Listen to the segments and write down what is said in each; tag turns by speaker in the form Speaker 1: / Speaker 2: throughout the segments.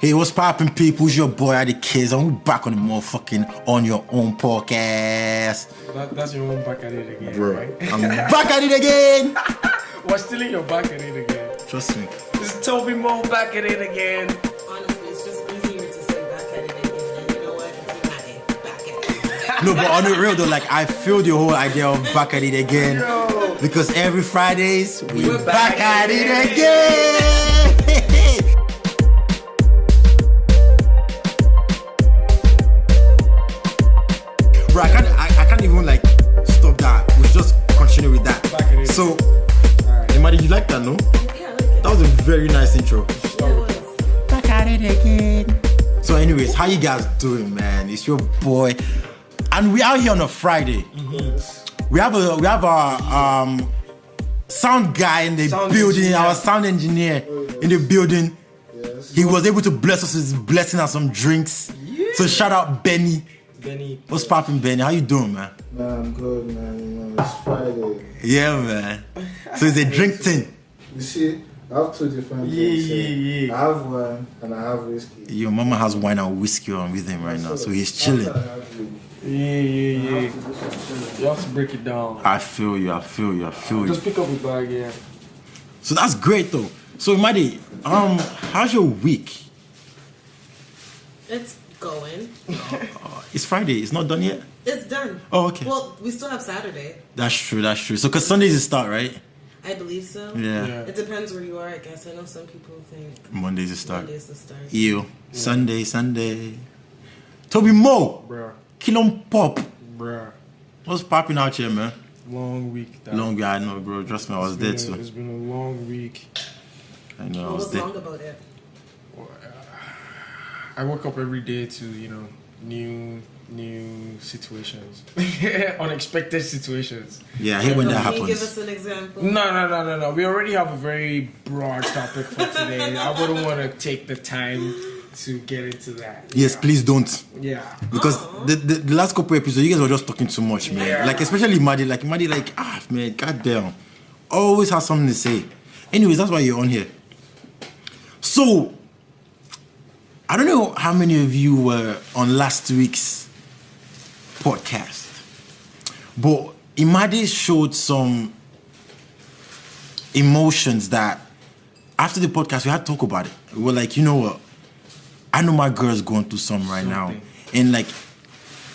Speaker 1: Hey, what's poppin', people? It's your boy Adecares, and we back on the motherfucking On Your Own podcast.
Speaker 2: That's your own back at it again,
Speaker 1: Bro,
Speaker 2: right?
Speaker 1: I'm back at it again.
Speaker 2: We're still in your back at it again.
Speaker 1: Trust me.
Speaker 2: This is TobyMo back at it again.
Speaker 3: Honestly, it's just easier to say back at it again. And you know what? It's Imade, back at it.
Speaker 1: No, but on the real though, like I feel the whole idea of back at it again.
Speaker 2: Yo.
Speaker 1: Because every Fridays, we're back
Speaker 2: back
Speaker 1: at it again. Bro, I can't even like stop that. We'll just continue with that.
Speaker 2: Back at it.
Speaker 1: So,
Speaker 2: Alright.
Speaker 1: Imade, you like that, no?
Speaker 3: Yeah, I like it.
Speaker 1: That was a very nice intro.
Speaker 3: Yeah, it was.
Speaker 1: Back at it again. So anyways, how you guys doing, man? It's your boy. And we out here on a Friday. We have our sound guy in the
Speaker 2: Sound
Speaker 1: building,
Speaker 2: engineer.
Speaker 1: our sound engineer in the building.
Speaker 4: Yes.
Speaker 1: He was able to bless us with his blessing and some drinks. So shout out Benny.
Speaker 2: Benny.
Speaker 1: What's poppin', Benny? How you doing, man?
Speaker 4: Man, I'm good, man. You know, it's Friday.
Speaker 1: Yeah, man. So it's a drink thing.
Speaker 4: You see, I have two different
Speaker 2: Yeah,
Speaker 4: things.
Speaker 2: yeah.
Speaker 4: I have wine and I have whiskey.
Speaker 1: Your mama has wine and whiskey on with him right now, so he's chilling.
Speaker 4: After I have the- I
Speaker 2: Yeah.
Speaker 4: have to do some chilling.
Speaker 2: You have to break it down.
Speaker 1: I feel you.
Speaker 2: Just pick up the bag, yeah.
Speaker 1: So that's great though. So Imade, how's your week?
Speaker 3: It's going.
Speaker 1: It's Friday. It's not done yet.
Speaker 3: It's done.
Speaker 1: Oh, okay.
Speaker 3: Well, we still have Saturday.
Speaker 1: That's true. So, cause Sundays is start, right?
Speaker 3: I believe so.
Speaker 1: Yeah.
Speaker 3: It depends where you are, I guess. I know some people think
Speaker 1: Mondays is start.
Speaker 3: Monday's the start.
Speaker 1: Ew. Sunday. TobyMo,
Speaker 2: Bruh.
Speaker 1: Kilon Pop.
Speaker 2: Bruh.
Speaker 1: What's popping out here, man?
Speaker 2: Long week. Dad.
Speaker 1: Long guy, I know, bro. Trust me, I was there
Speaker 2: It's
Speaker 1: too.
Speaker 2: been a long week.
Speaker 1: I know, I
Speaker 3: What
Speaker 1: was
Speaker 3: was
Speaker 1: there.
Speaker 3: wrong about it?
Speaker 2: I woke up every day to, new situations. Unexpected situations.
Speaker 1: Yeah, I hate when that
Speaker 3: Can you give
Speaker 1: happens.
Speaker 3: us an example?
Speaker 2: No. We already have a very broad topic for today. I wouldn't want to take the time to get into that.
Speaker 1: Yes, please don't.
Speaker 2: Yeah.
Speaker 1: Because the last couple episodes, you guys were just talking too much, man.
Speaker 2: Yeah.
Speaker 1: Like, especially Imade, man, goddamn. Always has something to say. Anyways, that's why you're on here. So, I don't know how many of you were on last week's podcast, but Imade showed some emotions that after the podcast, we had to talk about it. We were like, you know what? I know my girl's going through something right now. And like,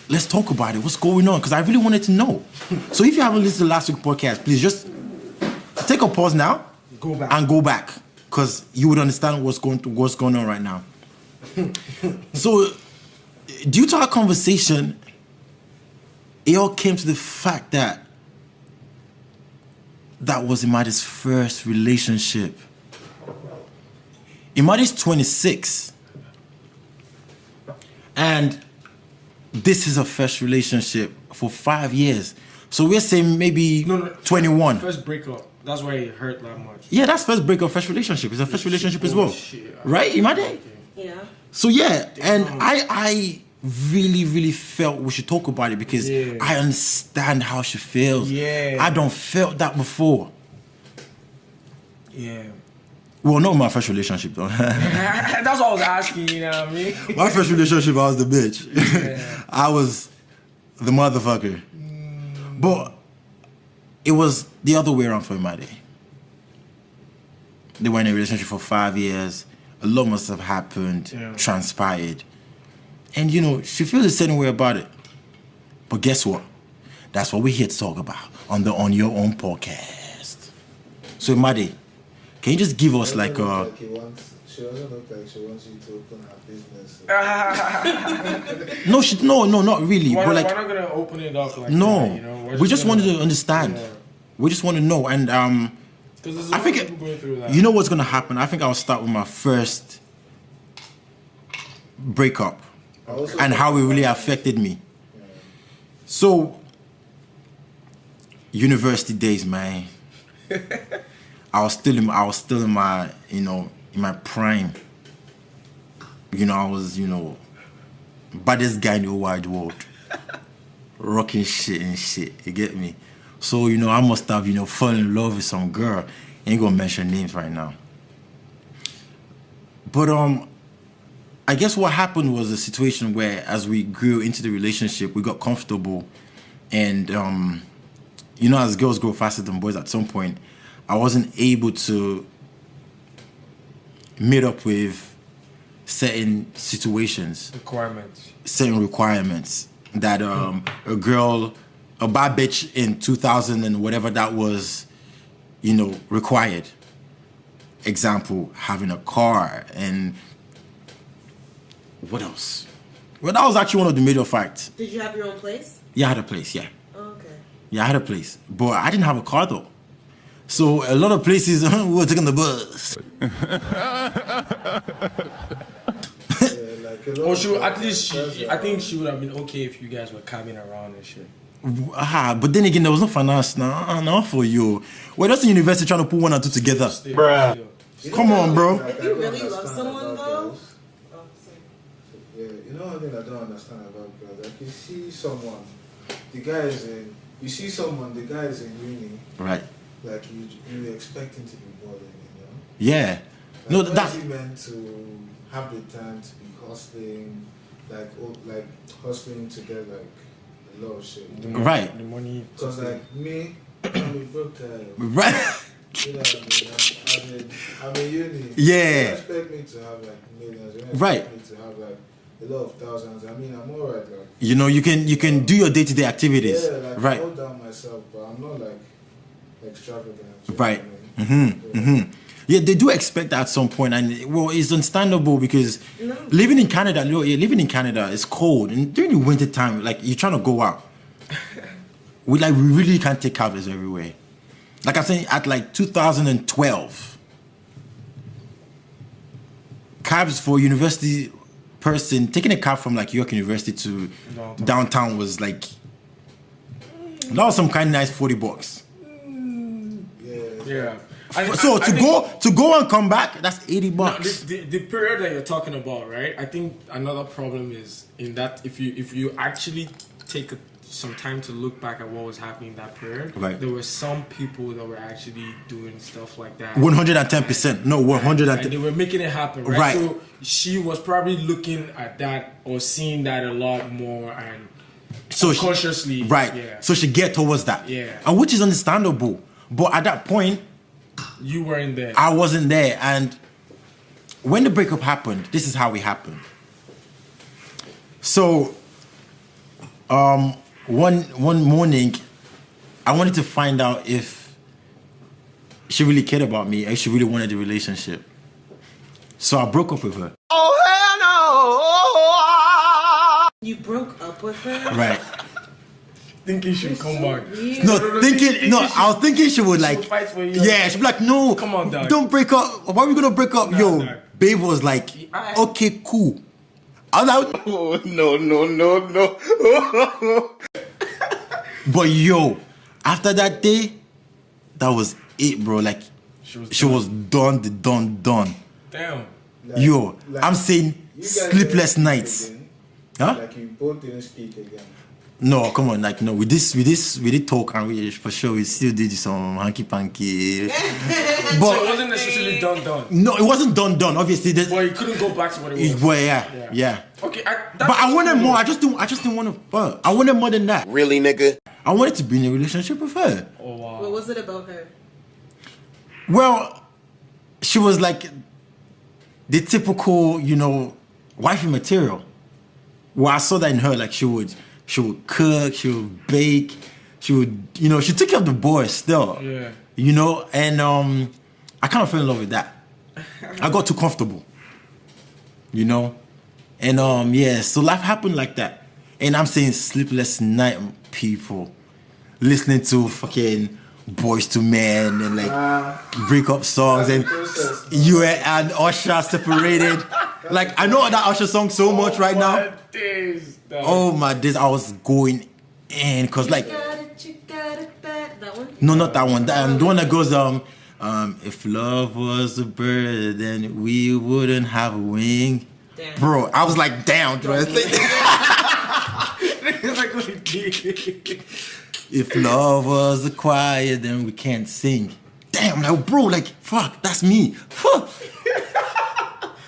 Speaker 1: let's talk about it. What's going on? Because I really wanted to know. So if you haven't listened to last week's podcast, please just take a pause now.
Speaker 2: Go back.
Speaker 1: And go back. Because you would understand what's going on right now. So, due to our conversation, it all came to the fact that was Imade's first relationship. Imade's 26. And this is her first relationship for 5 years. So we're saying maybe 21.
Speaker 2: First breakup. That's why it hurt that much.
Speaker 1: Yeah, that's first breakup, first relationship. It's a first relationship as well.
Speaker 2: Shit.
Speaker 1: Right, Imade?
Speaker 3: Yeah.
Speaker 1: So yeah, and I really felt we should talk about it because
Speaker 2: Yeah.
Speaker 1: I understand how she feels.
Speaker 2: Yeah.
Speaker 1: I don't felt that before.
Speaker 2: Yeah.
Speaker 1: Well, not my first relationship though.
Speaker 2: That's what I was asking, you know what I mean?
Speaker 1: My first relationship, I was the bitch.
Speaker 2: Yeah.
Speaker 1: I was the motherfucker. But it was the other way around for Imade. They were in a relationship for 5 years. A lot must have happened, transpired. And she feels the same way about it. But guess what? That's what we're here to talk about on the On Your Own podcast. So Imade, can you just give us
Speaker 4: She
Speaker 1: like
Speaker 4: doesn't
Speaker 1: a...
Speaker 4: look like she doesn't look like she wants you to open her business.
Speaker 1: No, not really.
Speaker 2: We're
Speaker 1: But
Speaker 2: not
Speaker 1: like,
Speaker 2: gonna open it up like
Speaker 1: no.
Speaker 2: that, We're
Speaker 1: We just
Speaker 2: gonna-
Speaker 1: wanted to understand.
Speaker 2: Yeah.
Speaker 1: We just want to know. And
Speaker 2: 'Cause there's a
Speaker 1: I
Speaker 2: lot
Speaker 1: think
Speaker 2: of people going through that.
Speaker 1: you know what's gonna happen. I think I'll start with my first breakup and how it really affected me. So, university days, man. I was still in my in my prime. I was baddest guy in the whole wide world, rocking shit and shit. You get me? So I must have fallen in love with some girl. Ain't gonna mention names right now. But I guess what happened was a situation where, as we grew into the relationship, we got comfortable, and you know, as girls grow faster than boys, at some point, I wasn't able to meet up with certain situations, certain requirements that a bad bitch in 2000 and whatever that was, you know, required. Example, having a car, and what else? Well, that was actually one of the major facts.
Speaker 3: Did you have your own place?
Speaker 1: Yeah, I had a place, yeah.
Speaker 3: Oh, okay.
Speaker 1: Yeah, I had a place. But I didn't have a car though. So a lot of places we were taking the bus.
Speaker 2: Or she, at least I think she would have been okay if you guys were cabbing around and shit.
Speaker 1: But then again, there was no finance now for you. We're just in university trying to put one and two together.
Speaker 2: Bruh.
Speaker 1: Come on, bro.
Speaker 3: If you really love someone, though.
Speaker 4: Yeah, you know one thing I don't understand about girls. Like you see someone, the guy is in. You see someone, the guy is in uni.
Speaker 1: Right.
Speaker 4: Like you expect him to be balling, you know.
Speaker 1: Yeah.
Speaker 4: Like,
Speaker 1: No,
Speaker 4: when
Speaker 1: that.
Speaker 4: is he meant to have the time to be hustling, like hustling to get like a lot of shit. You know?
Speaker 1: Right.
Speaker 2: The money.
Speaker 4: Cause like me, I'm a broke guy.
Speaker 1: Right.
Speaker 4: You know what I mean? I'm in uni.
Speaker 1: Yeah.
Speaker 4: You don't expect me to have like millions. You don't expect
Speaker 1: Right.
Speaker 4: me to have like a lot of thousands. I mean, I'm alright. Like,
Speaker 1: You know, you can do your day-to-day activities.
Speaker 4: yeah, like
Speaker 1: Right.
Speaker 4: I hold down myself, but I'm not like extravagant. You know
Speaker 1: Right.
Speaker 4: what I mean? Yeah.
Speaker 1: Yeah, they do expect that at some point, and well, it's understandable because living in Canada, it's cold, and during the winter time, like you're trying to go out, we really can't take cabs everywhere. Like I'm saying, at like 2012, cabs for university person taking a cab from like York University to downtown was like that was some kind of nice $40.
Speaker 2: Yeah.
Speaker 1: So to go and come back, that's $80.
Speaker 2: No, the period that you're talking about, right? I think another problem is in that if you actually take some time to look back at what was happening in that period,
Speaker 1: right.
Speaker 2: There were some people that were actually doing stuff like that.
Speaker 1: 110%. No, 110%.
Speaker 2: And they were making it happen, right?
Speaker 1: Right.
Speaker 2: So she was probably looking at that or seeing that a lot more and
Speaker 1: so
Speaker 2: consciously,
Speaker 1: right.
Speaker 2: Yeah.
Speaker 1: So she get towards that.
Speaker 2: Yeah.
Speaker 1: And which is understandable. But at that point,
Speaker 2: you weren't there.
Speaker 1: I wasn't there. And when the breakup happened, this is how it happened. So one morning, I wanted to find out if she really cared about me, if she really wanted the relationship. So I broke up with her.
Speaker 3: Oh, hell no! You broke up with her?
Speaker 1: Right.
Speaker 2: Thinking she'd come back.
Speaker 1: I was thinking she would like,
Speaker 2: fight for you.
Speaker 1: yeah, she'd be like, no,
Speaker 2: come on, dog.
Speaker 1: Don't break up. Why are we gonna break up?
Speaker 2: Nah,
Speaker 1: Yo,
Speaker 2: dog.
Speaker 1: babe was like, okay, cool. I was like,
Speaker 5: Oh, no.
Speaker 1: but yo, after that day, that was it, bro. Like, she was done.
Speaker 2: Damn.
Speaker 1: Yo, I'm saying
Speaker 4: you guys
Speaker 1: sleepless
Speaker 4: didn't
Speaker 1: nights.
Speaker 4: speak again.
Speaker 1: Huh?
Speaker 4: Like you both didn't speak again.
Speaker 1: No, come on, like no. We did talk, and we for sure we still did some hanky panky.
Speaker 2: So it
Speaker 1: But
Speaker 2: wasn't necessarily done.
Speaker 1: no, it wasn't done. Obviously,
Speaker 2: Well, you couldn't go back to what it was.
Speaker 1: well, yeah.
Speaker 2: Okay,
Speaker 1: But I wanted more. I just didn't want to fuck. I wanted more than that.
Speaker 5: Really, nigga?
Speaker 1: I wanted to be in a relationship with her.
Speaker 2: Oh wow.
Speaker 3: What was it about her?
Speaker 1: Well, she was like the typical, wifey material. Well, I saw that in her. Like she would cook, she would bake, she would, she took care of the boys still.
Speaker 2: Yeah.
Speaker 1: And I kind of fell in love with that. I got too comfortable. And so life happened like that. And I'm saying sleepless night, people listening to fucking Boys to Men and like breakup songs, and you and Usher separated. Like I know that Usher song so much right now. Oh my days, I was going in because like
Speaker 3: You got it back. That one?
Speaker 1: no, not that one. The one that goes if love was a bird, then we wouldn't have a wing.
Speaker 3: Damn.
Speaker 1: Bro, I was like, damn, bro. If love was a choir, then we can't sing. Damn, like, bro, like, fuck, that's me. Fuck.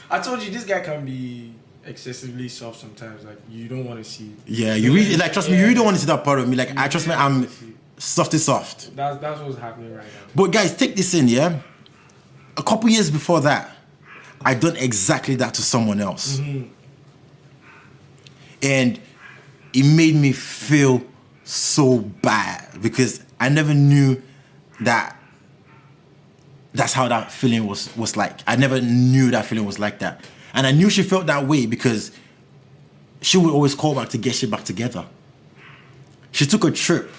Speaker 2: I told you this guy can be excessively soft sometimes. Like you don't want to see.
Speaker 1: Yeah, you really like. Trust me, you really don't want to see that part of me. Like, I trust me, I'm soft.
Speaker 2: That's what's happening right now.
Speaker 1: But guys, take this in, yeah. A couple years before that, I done exactly that to someone else, and it made me feel so bad because I never knew that. That's how that feeling was like. I never knew that feeling was like that. And I knew she felt that way because she would always call back to get shit back together. She took a trip.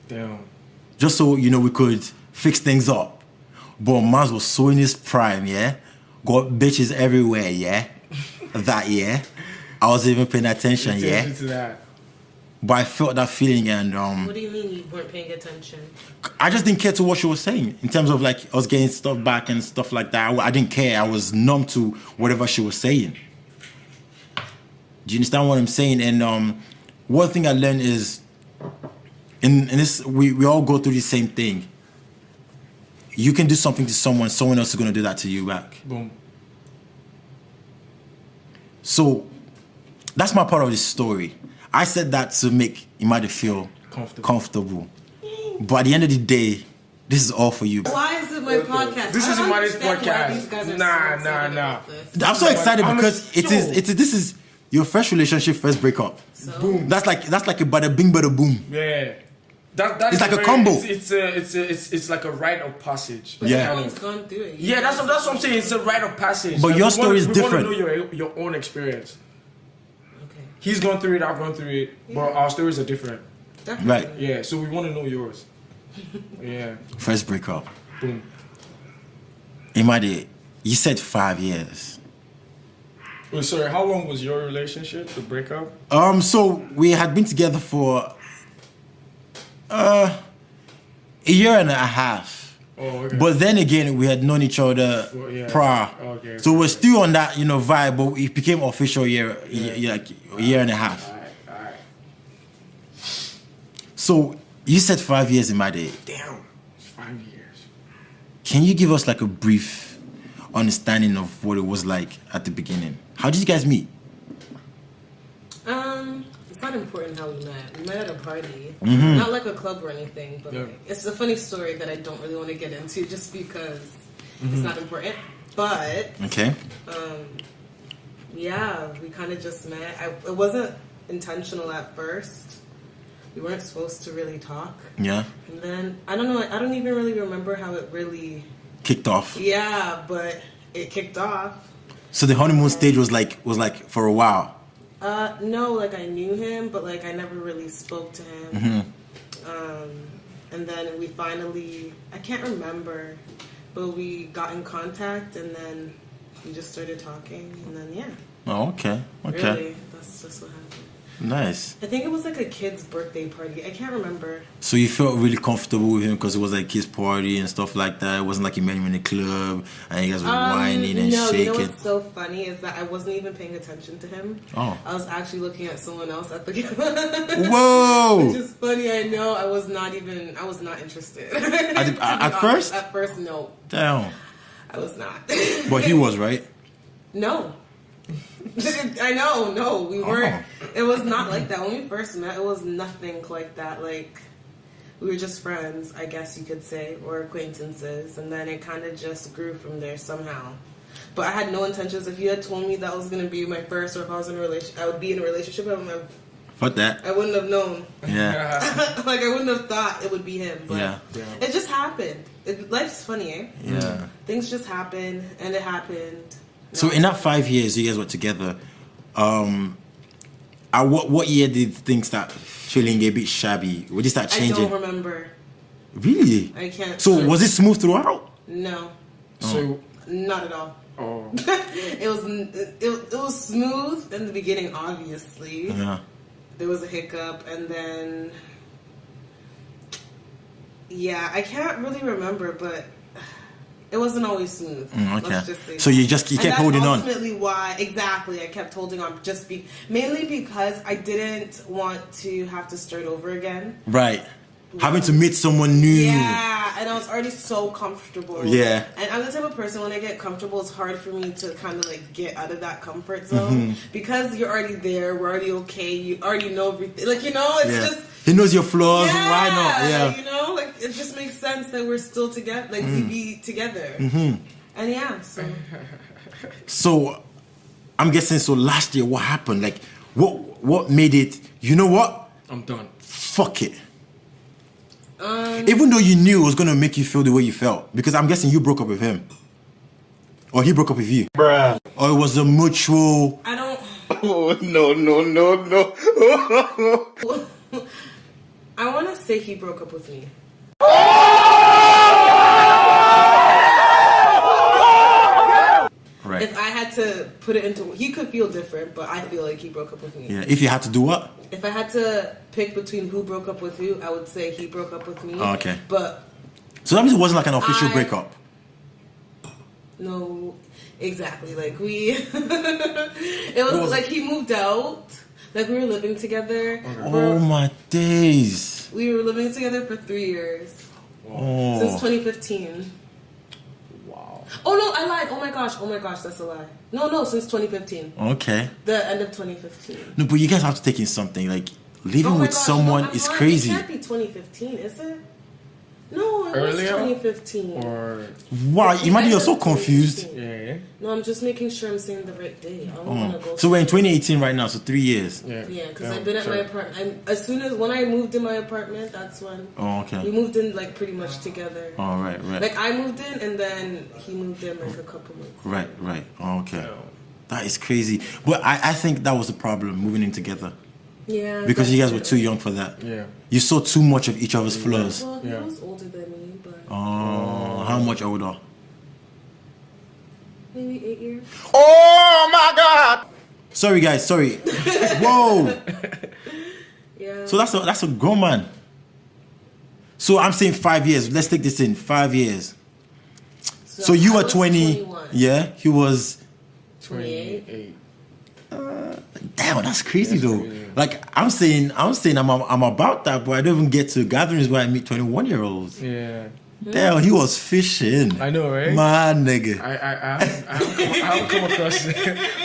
Speaker 2: Damn.
Speaker 1: Just so, you know, we could fix things up. But Maz was so in his prime, yeah? Got bitches everywhere, yeah? That, yeah? I wasn't even paying attention, yeah?
Speaker 2: To that.
Speaker 1: But I felt that feeling and
Speaker 3: What do you mean you weren't paying attention?
Speaker 1: I just didn't care to what she was saying in terms of like I was getting stuff back and stuff like that. I didn't care. I was numb to whatever she was saying. Do you understand what I'm saying? And one thing I learned is in this we all go through the same thing. You can do something to someone else is gonna do that to you back.
Speaker 2: Boom.
Speaker 1: So that's my part of the story. I said that to make Imade feel comfortable. But at the end of the day, this is all for you.
Speaker 3: Why is it my podcast?
Speaker 2: This is
Speaker 3: I don't
Speaker 2: Imade's
Speaker 3: understand why these guys
Speaker 2: podcast.
Speaker 3: are
Speaker 2: Nah.
Speaker 3: so excited about this.
Speaker 1: I'm so excited
Speaker 2: I'm
Speaker 1: because this is your first relationship, first breakup.
Speaker 3: So?
Speaker 2: Boom.
Speaker 1: That's like a bada bing bada boom.
Speaker 2: Yeah. That
Speaker 1: It's
Speaker 2: is
Speaker 1: like a combo.
Speaker 2: It's like a rite of passage.
Speaker 3: But
Speaker 1: Yeah.
Speaker 3: everyone's gone through it.
Speaker 2: Yeah, that's what I'm saying. It's a rite of passage.
Speaker 1: But
Speaker 2: Like,
Speaker 1: your
Speaker 2: we
Speaker 1: story is
Speaker 2: we
Speaker 1: different.
Speaker 2: Want to know your own experience.
Speaker 3: Okay.
Speaker 2: He's gone through it. I've gone through it. But our stories are different.
Speaker 3: Definitely.
Speaker 1: Right.
Speaker 2: Yeah. So we want to know yours. Yeah.
Speaker 1: First breakup.
Speaker 2: Boom.
Speaker 1: Imade, you said 5 years.
Speaker 2: Wait, sorry. How long was your relationship? The breakup?
Speaker 1: So we had been together for a year and a half.
Speaker 2: Oh, okay.
Speaker 1: But then again, we had known each other
Speaker 2: Well, yeah.
Speaker 1: prior.
Speaker 2: Okay.
Speaker 1: So we're still on that, vibe, but it became official like a year and a half.
Speaker 2: Alright.
Speaker 1: So you said 5 years, Imade.
Speaker 2: Damn. It's 5 years.
Speaker 1: Can you give us like a brief understanding of what it was like at the beginning? How did you guys meet?
Speaker 3: It's not important how we met. We met at a party.
Speaker 1: Mm-hmm.
Speaker 3: Not like a club or anything, but
Speaker 2: Yeah.
Speaker 3: like, it's a funny story that I don't really want to get into just because it's not important. But
Speaker 1: Okay.
Speaker 3: yeah, we kind of just met. It wasn't intentional at first. We weren't supposed to really talk.
Speaker 1: Yeah.
Speaker 3: And then I don't know. I don't even really remember how it really.
Speaker 1: Kicked off.
Speaker 3: Yeah, but it kicked off.
Speaker 1: So the honeymoon stage was like for a while.
Speaker 3: No, like I knew him, but like I never really spoke to him.
Speaker 1: Mm-hmm.
Speaker 3: And then we finally, I can't remember, but we got in contact and then we just started talking and then yeah.
Speaker 1: Oh, okay. Okay.
Speaker 3: Really, that's just what happened.
Speaker 1: Nice.
Speaker 3: I think it was like a kid's birthday party. I can't remember.
Speaker 1: So you felt really comfortable with him because it was like his party and stuff like that. It wasn't like you met him in the club and you guys were whining and
Speaker 3: no,
Speaker 1: shaking.
Speaker 3: you know what's so funny is that I wasn't even paying attention to him.
Speaker 1: Oh.
Speaker 3: I was actually looking at someone else at the
Speaker 1: Whoa!
Speaker 3: Which is funny, I know. I was not interested.
Speaker 1: At first?
Speaker 3: At first, no.
Speaker 1: Damn.
Speaker 3: I was not.
Speaker 1: But he was, right?
Speaker 3: No. I know, no, we weren't. It was not like that. When we first met, it was nothing like that. Like, we were just friends, I guess you could say, or acquaintances. And then it kind of just grew from there somehow. But I had no intentions. If you had told me that was going to be my first, or if I was in a relationship, I would be in a relationship,
Speaker 1: Fuck that.
Speaker 3: I wouldn't have known.
Speaker 1: Yeah.
Speaker 3: Like, I wouldn't have thought it would be him. But
Speaker 1: Yeah.
Speaker 3: it just happened. Life's funny, eh?
Speaker 1: Yeah.
Speaker 3: Things just happen, and it happened.
Speaker 1: So in that 5 years you guys were together, what year did things start feeling a bit shabby? Would you start changing?
Speaker 3: I don't remember.
Speaker 1: Really?
Speaker 3: I can't.
Speaker 1: So was it smooth throughout?
Speaker 3: No,
Speaker 2: So,
Speaker 3: not at all.
Speaker 2: oh.
Speaker 3: it was smooth in the beginning, obviously.
Speaker 1: Yeah.
Speaker 3: There was a hiccup, and then yeah, I can't really remember, but it wasn't always smooth.
Speaker 1: Okay.
Speaker 3: Let's just say
Speaker 1: So
Speaker 3: that.
Speaker 1: you
Speaker 3: And
Speaker 1: kept holding on.
Speaker 3: Ultimately, why exactly I kept holding on, mainly because I didn't want to have to start over again.
Speaker 1: Right. having to meet someone new.
Speaker 3: Yeah, and I was already so comfortable.
Speaker 1: Yeah.
Speaker 3: And I'm the type of person, when I get comfortable, it's hard for me to kind of like get out of that comfort zone. Because you're already there, we're already okay, you already know everything. Like, you know, it's just...
Speaker 1: He knows your flaws,
Speaker 3: yeah,
Speaker 1: why not? Yeah.
Speaker 3: You know, like, it just makes sense that we're still together, like, we be together. And yeah, so...
Speaker 1: So, I'm guessing, so last year, what happened? Like, what made it, you know what?
Speaker 2: I'm done.
Speaker 1: Fuck it. Even though you knew it was going to make you feel the way you felt. Because I'm guessing you broke up with him. Or he broke up with you.
Speaker 5: Bruh.
Speaker 1: Or it was a mutual...
Speaker 3: I don't...
Speaker 5: Oh, no.
Speaker 3: I want to say he broke up with me.
Speaker 1: Right.
Speaker 3: If I had to put it into... He could feel different, but I feel like he broke up with me.
Speaker 1: Yeah, if you had to do what?
Speaker 3: If I had to pick between who broke up with who, I would say he broke up with me.
Speaker 1: Oh, okay.
Speaker 3: But...
Speaker 1: So that means it wasn't like an official breakup.
Speaker 3: No, exactly. Like, we... it was like he moved out. Like, we were living together.
Speaker 1: Oh my days.
Speaker 3: We were living together for 3 years.
Speaker 1: Oh.
Speaker 3: Since 2015.
Speaker 2: Wow.
Speaker 3: Oh no, I lied. Oh my gosh, that's a lie. No, since 2015.
Speaker 1: Okay.
Speaker 3: The end of 2015.
Speaker 1: No, but you guys have to take in something. Like, living
Speaker 3: Oh my
Speaker 1: with
Speaker 3: gosh,
Speaker 1: someone
Speaker 3: no, I'm
Speaker 1: is
Speaker 3: lying.
Speaker 1: crazy.
Speaker 3: It can't be 2015, is it? No, it
Speaker 2: Earlier?
Speaker 3: was 2015.
Speaker 2: Or
Speaker 1: Wow, Imade, you're so confused.
Speaker 2: yeah.
Speaker 3: No, I'm just making sure I'm saying the right date. I don't want to go.
Speaker 1: So we're in 2018 right now, so 3 years.
Speaker 2: Yeah.
Speaker 3: Yeah, because I've been at my apartment. When I moved in my apartment, that's when
Speaker 1: Oh,
Speaker 3: we
Speaker 1: okay.
Speaker 3: moved in like pretty much together.
Speaker 1: Oh, right.
Speaker 3: Like I moved in and then he moved in like a couple months.
Speaker 1: Right. Oh, okay. That is crazy. But I think that was the problem, moving in together.
Speaker 3: Yeah.
Speaker 1: Because you guys were too young for that.
Speaker 2: Yeah.
Speaker 1: You saw too much of each other's flaws.
Speaker 3: Well, he
Speaker 2: Yeah.
Speaker 3: was older than me, but
Speaker 1: Oh, how much older?
Speaker 3: maybe 8 years.
Speaker 5: Oh, my God.
Speaker 1: Sorry, guys. Sorry. Whoa.
Speaker 3: Yeah.
Speaker 1: So that's a grown man. So I'm saying 5 years. Let's take this in 5 years. So you
Speaker 3: I
Speaker 1: were
Speaker 3: was
Speaker 1: 20.
Speaker 3: 21.
Speaker 1: Yeah. He was.
Speaker 2: 28.
Speaker 1: Damn, that's crazy though.
Speaker 2: crazy.
Speaker 1: Like I'm saying I'm about that, but I don't even get to gatherings where I meet 21-year-olds.
Speaker 2: Yeah.
Speaker 1: Damn, he was fishing.
Speaker 2: I know, right?
Speaker 1: My nigga.
Speaker 2: I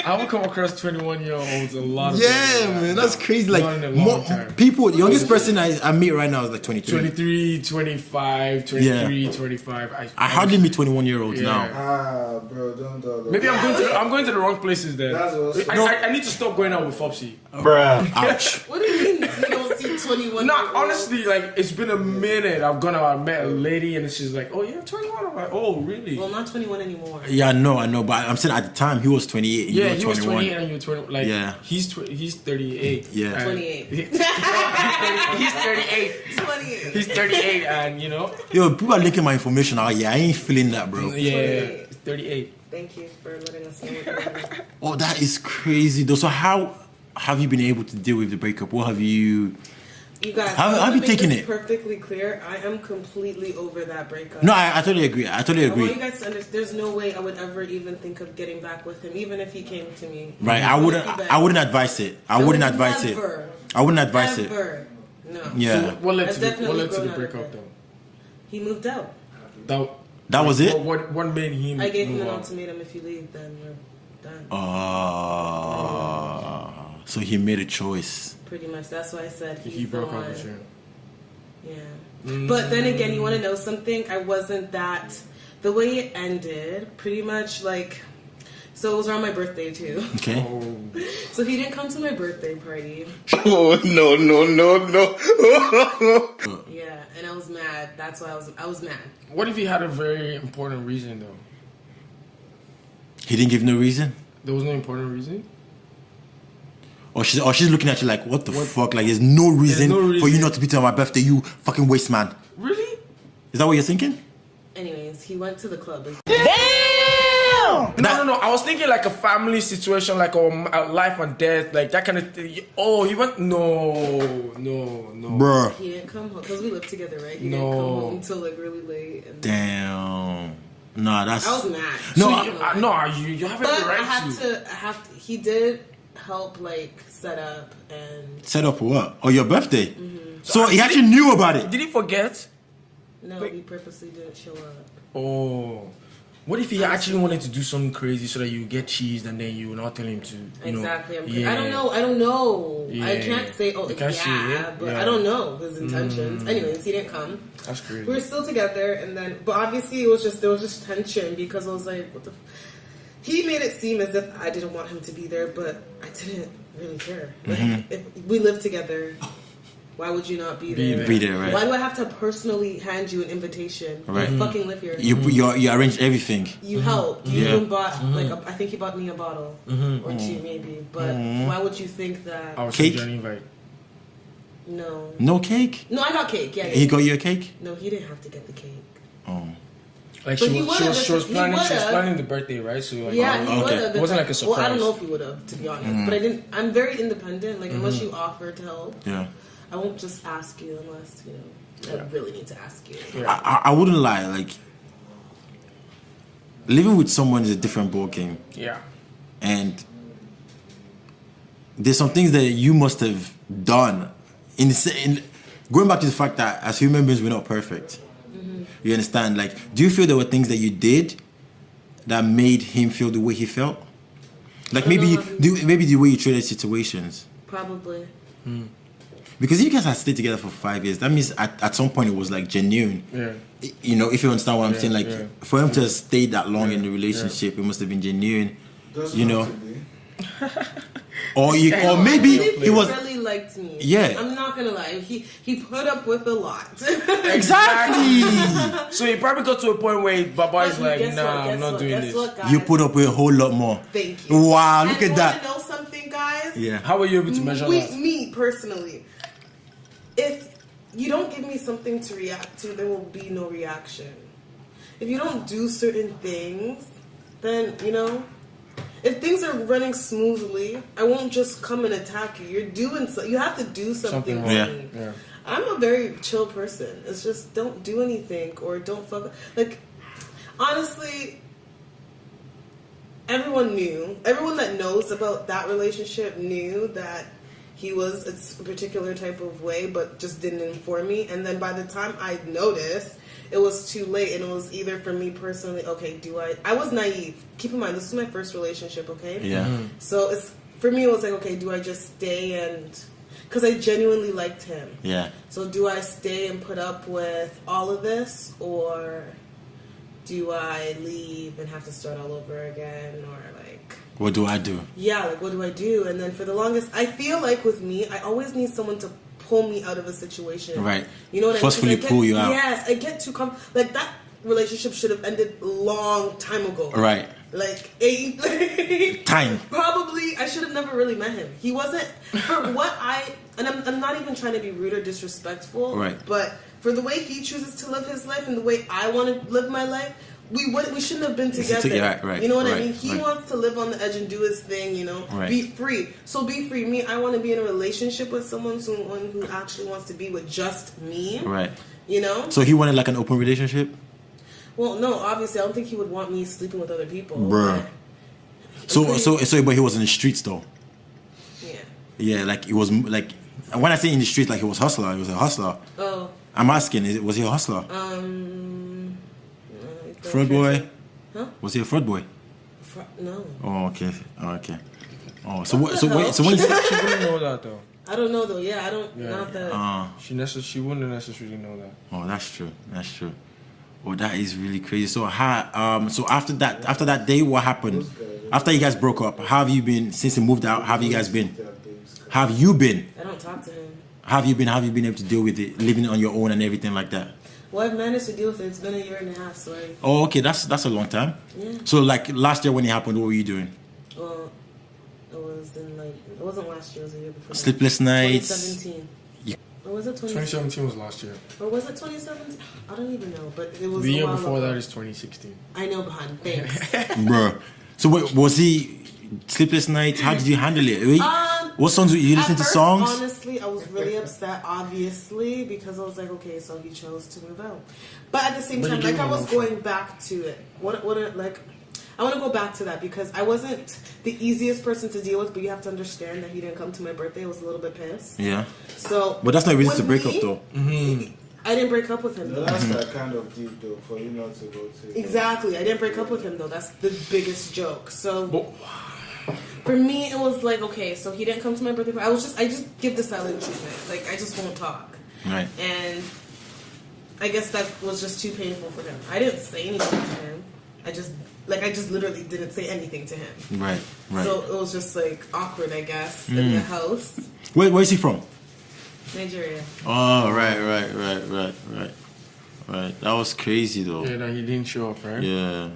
Speaker 2: haven't come across 21-year-olds a lot of
Speaker 1: Yeah,
Speaker 2: them.
Speaker 1: man, that's crazy. Like
Speaker 2: Not in a long time.
Speaker 1: people, the youngest person I meet right now is like 23.
Speaker 2: 23, 25, 23, 25.
Speaker 1: I hardly meet 21-year-olds
Speaker 2: Yeah.
Speaker 1: now.
Speaker 4: Ah, bro, don't do that.
Speaker 2: Maybe I'm going to the wrong places then.
Speaker 4: That's what's-
Speaker 2: I need to stop going out with Fopsy.
Speaker 5: Bruh.
Speaker 1: Ouch.
Speaker 3: What do you mean you don't see 21?
Speaker 2: No, honestly, like it's been a minute. I've gone out, I met a lady, and she's like, "Oh, you're 21." I'm like, "Oh, really?"
Speaker 3: Well, not 21 anymore.
Speaker 1: Yeah, I know, but I'm saying at the time he was 28 and
Speaker 2: Yeah,
Speaker 1: you were
Speaker 2: he was
Speaker 1: 21.
Speaker 2: 28 and you're 20. Like,
Speaker 1: Yeah.
Speaker 2: he's 38.
Speaker 1: Yeah.
Speaker 2: and
Speaker 3: 28.
Speaker 2: He's 38.
Speaker 3: 28.
Speaker 2: He's 38, and you know,
Speaker 1: Yo, people are linking my information out. Yeah, I ain't feeling that, bro.
Speaker 2: yeah, 38.
Speaker 3: Thank you for letting us know what you're doing.
Speaker 1: Oh, that is crazy though. So how have you been able to deal with the breakup? What have you...
Speaker 3: You guys,
Speaker 1: How
Speaker 3: I
Speaker 1: have
Speaker 3: wanna
Speaker 1: you
Speaker 3: make
Speaker 1: taken
Speaker 3: this
Speaker 1: it?
Speaker 3: perfectly clear. I am completely over that breakup.
Speaker 1: No, I totally agree. I totally
Speaker 3: I want you
Speaker 1: agree.
Speaker 3: guys to understand. There's no way I would ever even think of getting back with him, even if he came to me.
Speaker 1: Right, I wouldn't advise it. I wouldn't advise it.
Speaker 3: Never.
Speaker 1: I wouldn't advise it.
Speaker 3: Ever. No.
Speaker 1: Yeah.
Speaker 2: What led
Speaker 3: I've
Speaker 2: to the
Speaker 3: definitely grown out of
Speaker 2: breakup
Speaker 3: it.
Speaker 2: though?
Speaker 3: He moved out.
Speaker 1: That was it?
Speaker 2: What made him?
Speaker 3: I gave him
Speaker 2: move
Speaker 3: an
Speaker 2: on?
Speaker 3: ultimatum: if you leave, then we're done.
Speaker 1: So he made a choice.
Speaker 3: Pretty much. That's why I said he's
Speaker 2: He broke
Speaker 3: the
Speaker 2: up
Speaker 3: one.
Speaker 2: with you.
Speaker 3: Yeah. But then again, you want to know something? I wasn't that. The way it ended, pretty much like. So it was around my birthday too.
Speaker 1: Okay.
Speaker 2: Oh,
Speaker 3: So he didn't come to my birthday party.
Speaker 5: Oh, no.
Speaker 3: Yeah, and I was mad. That's why I was mad.
Speaker 2: what if he had a very important reason though?
Speaker 1: He didn't give no reason?
Speaker 2: There was no important reason.
Speaker 1: Or she's looking at you like, what the fuck? Like, there's no reason
Speaker 2: no
Speaker 1: for you
Speaker 2: reason.
Speaker 1: not to be there on my birthday, you fucking waste man.
Speaker 2: Really?
Speaker 1: Is that what you're thinking?
Speaker 3: Anyways, he went to the club.
Speaker 2: No. I was thinking like a family situation, like a life and death, like that kind of thing. Oh, he went. No.
Speaker 1: Bruh.
Speaker 3: He didn't come home because we lived together, right? He
Speaker 2: No.
Speaker 3: didn't come home until like really late. And
Speaker 1: Damn. Nah, that's...
Speaker 3: I was mad.
Speaker 1: No,
Speaker 2: You have
Speaker 3: But
Speaker 2: every right
Speaker 3: I have to. He did help like set up and
Speaker 1: Set up for what? Oh, your birthday? So he actually knew about it.
Speaker 2: Did he forget?
Speaker 3: No,
Speaker 2: Wait.
Speaker 3: he purposely didn't show up.
Speaker 2: Oh. What if he actually wanted to do something crazy so that you get cheesed and then you will not tell him to,
Speaker 3: Exactly.
Speaker 2: Yeah.
Speaker 3: I don't know.
Speaker 2: Yeah.
Speaker 3: I can't say,
Speaker 2: You can't say it,
Speaker 3: but
Speaker 2: yeah.
Speaker 3: I don't know his intentions. Anyways, he didn't come.
Speaker 2: That's crazy.
Speaker 3: We were still together, and then, but obviously there was just tension because I was like, what the. He made it seem as if I didn't want him to be there, but I didn't really care. Like, if we lived together, why would you not be there?
Speaker 1: Be there, right?
Speaker 3: Why do I have to personally hand you an invitation?
Speaker 1: Right.
Speaker 3: I fucking live here.
Speaker 1: You arranged everything.
Speaker 3: You helped. You
Speaker 1: Yeah.
Speaker 3: even bought I think he bought me a bottle or two maybe. But why would you think that?
Speaker 2: I was
Speaker 1: Cake?
Speaker 2: Johnny invite.
Speaker 3: No.
Speaker 1: No cake?
Speaker 3: No, I got cake. Yeah.
Speaker 1: He got you a cake?
Speaker 3: No, he didn't have to get the cake.
Speaker 1: Oh.
Speaker 2: Like
Speaker 3: But
Speaker 2: she
Speaker 3: he
Speaker 2: was
Speaker 3: would've, he
Speaker 2: planning
Speaker 3: would've.
Speaker 2: the birthday, right? So like,
Speaker 3: Yeah, he
Speaker 1: okay.
Speaker 3: would have.
Speaker 2: It wasn't like a
Speaker 3: Well, I don't
Speaker 2: surprise.
Speaker 3: know if he would have, to be honest. But I didn't. I'm very independent. Like unless you offer to help,
Speaker 1: Yeah.
Speaker 3: I won't just ask you unless I really need to ask you.
Speaker 2: Yeah.
Speaker 1: I wouldn't lie. Like, living with someone is a different ball game.
Speaker 2: Yeah.
Speaker 1: And there's some things that you must have done in going back to the fact that as human beings we're not perfect. You understand? Like, do you feel there were things that you did that made him feel the way he felt? Like maybe the way you treated situations.
Speaker 3: Probably.
Speaker 1: Because you guys had stayed together for 5 years, that means at some point it was like genuine.
Speaker 2: Yeah.
Speaker 1: You know, if you understand what I'm saying, like
Speaker 2: yeah.
Speaker 1: for him to stay that long in the relationship, it must have been genuine.
Speaker 4: Doesn't
Speaker 1: You
Speaker 4: have
Speaker 1: know.
Speaker 4: to be.
Speaker 1: Or
Speaker 3: No,
Speaker 1: maybe
Speaker 3: I think
Speaker 1: he was
Speaker 3: really liked me.
Speaker 1: Yeah.
Speaker 3: I'm not gonna lie. He put up with a lot.
Speaker 1: exactly.
Speaker 2: So he probably got to a point where Baba is like,
Speaker 3: Guess
Speaker 2: nah,
Speaker 3: what,
Speaker 2: I'm
Speaker 3: guess
Speaker 2: not
Speaker 3: what,
Speaker 2: doing
Speaker 3: guess
Speaker 2: this.
Speaker 3: what, guys?
Speaker 1: You put up with a whole lot more.
Speaker 3: Thank you.
Speaker 1: Wow, look
Speaker 3: And
Speaker 1: at that.
Speaker 3: You wanna know something, guys?
Speaker 1: Yeah.
Speaker 2: How were you able to measure that?
Speaker 3: Me personally, if you don't give me something to react to, there will be no reaction. If you don't do certain things, then if things are running smoothly, I won't just come and attack you. You have to do something
Speaker 2: Something
Speaker 3: for
Speaker 1: wrong.
Speaker 3: me.
Speaker 2: Yeah.
Speaker 3: I'm a very chill person. It's just don't do anything or don't fuck. Like, honestly, everyone that knows about that relationship knew that he was a particular type of way, but just didn't inform me. And then by the time I noticed, it was too late, and it was either for me personally, okay, I was naive. Keep in mind, this was my first relationship, okay?
Speaker 1: Yeah.
Speaker 3: So for me, it was like, okay, do I just stay because I genuinely liked him.
Speaker 1: Yeah.
Speaker 3: So do I stay and put up with all of this, or do I leave and have to start all over again, or like...
Speaker 1: What do I do?
Speaker 3: Yeah, like what do I do? And then for the longest, I feel like with me, I always need someone to pull me out of a situation.
Speaker 1: Right.
Speaker 3: You know what
Speaker 1: Forcefully
Speaker 3: I mean? 'Cause
Speaker 1: pull you out.
Speaker 3: Yes, I get too like that relationship should have ended a long time ago.
Speaker 1: Right.
Speaker 3: Like 8
Speaker 1: Time.
Speaker 3: Probably I should have never really met him. He wasn't for what I'm not even trying to be rude or disrespectful.
Speaker 1: Right.
Speaker 3: But for the way he chooses to live his life and the way I want to live my life, we shouldn't have been together.
Speaker 1: Right.
Speaker 3: You know what I
Speaker 1: Right.
Speaker 3: mean? He
Speaker 1: Right.
Speaker 3: wants to live on the edge and do his thing,
Speaker 1: Right.
Speaker 3: Be free. So be free. Me, I want to be in a relationship with someone who actually wants to be with just me.
Speaker 1: Right.
Speaker 3: You know?
Speaker 1: So he wanted like an open relationship?
Speaker 3: Well, no, obviously I don't think he would want me sleeping with other people.
Speaker 1: Bruh. But he was in the streets though.
Speaker 3: Yeah.
Speaker 1: Yeah, like it was like when I say in the streets, like he was a hustler.
Speaker 3: Oh.
Speaker 1: I'm asking, was he a hustler? Fraud boy?
Speaker 3: Huh?
Speaker 1: Was he a fraud boy?
Speaker 3: No.
Speaker 1: Oh, okay. Oh, so when
Speaker 2: She wouldn't know that though.
Speaker 3: I don't know though. Yeah, I don't.
Speaker 2: Yeah.
Speaker 3: Not that.
Speaker 2: She wouldn't necessarily know that.
Speaker 1: Oh, that's true. Oh, that is really crazy. So so after that day, what happened? After you guys broke up, how have you been since he moved out? How have you guys been? How have you been?
Speaker 3: I don't talk to him.
Speaker 1: How have you been able to deal with it, living on your own and everything like that?
Speaker 3: Well, I've managed to deal with it. It's been 1.5 years, so
Speaker 1: Oh, okay, that's a long time.
Speaker 3: Yeah.
Speaker 1: So like last year when it happened, what were you doing?
Speaker 3: Well, it wasn't last year. It was the year before.
Speaker 1: Sleepless nights.
Speaker 3: 2017. Or was it
Speaker 2: 2017 was last year.
Speaker 3: Or was it 2017? I don't even know, but it was
Speaker 2: The
Speaker 3: a
Speaker 2: year
Speaker 3: while
Speaker 2: before
Speaker 3: ago.
Speaker 2: that is 2016.
Speaker 3: I know, behind. Thanks.
Speaker 1: Bro. So wait, was he sleepless nights? How did you handle it? What songs were you listening to?
Speaker 3: At first,
Speaker 1: Songs?
Speaker 3: honestly, I was really upset, obviously, because I was like, okay, so he chose to move out. But at the same
Speaker 2: But you
Speaker 3: time,
Speaker 2: gave
Speaker 3: like I
Speaker 2: him
Speaker 3: was
Speaker 2: an option.
Speaker 3: going back to it. What like I want to go back to that because I wasn't the easiest person to deal with, but you have to understand that he didn't come to my birthday. I was a little bit pissed.
Speaker 1: Yeah.
Speaker 3: So,
Speaker 1: But that's not a reason
Speaker 3: with
Speaker 1: to break
Speaker 3: me,
Speaker 1: up, though.
Speaker 3: I didn't break up with him, though.
Speaker 4: That's that kind of deep though for you not to go to.
Speaker 3: Exactly. I didn't break up with him, though. That's the biggest joke. So,
Speaker 2: But
Speaker 3: for me, it was like, okay, so he didn't come to my birthday party. I just give the silent treatment. Like, I just won't talk.
Speaker 1: Right.
Speaker 3: And I guess that was just too painful for him. I didn't say anything to him. I just literally didn't say anything to him.
Speaker 1: Right.
Speaker 3: So it was just like awkward, I guess, in the house.
Speaker 1: Where is he from?
Speaker 3: Nigeria.
Speaker 1: Oh, right. That was crazy, though.
Speaker 2: yeah, that he didn't show up, right?
Speaker 1: Yeah.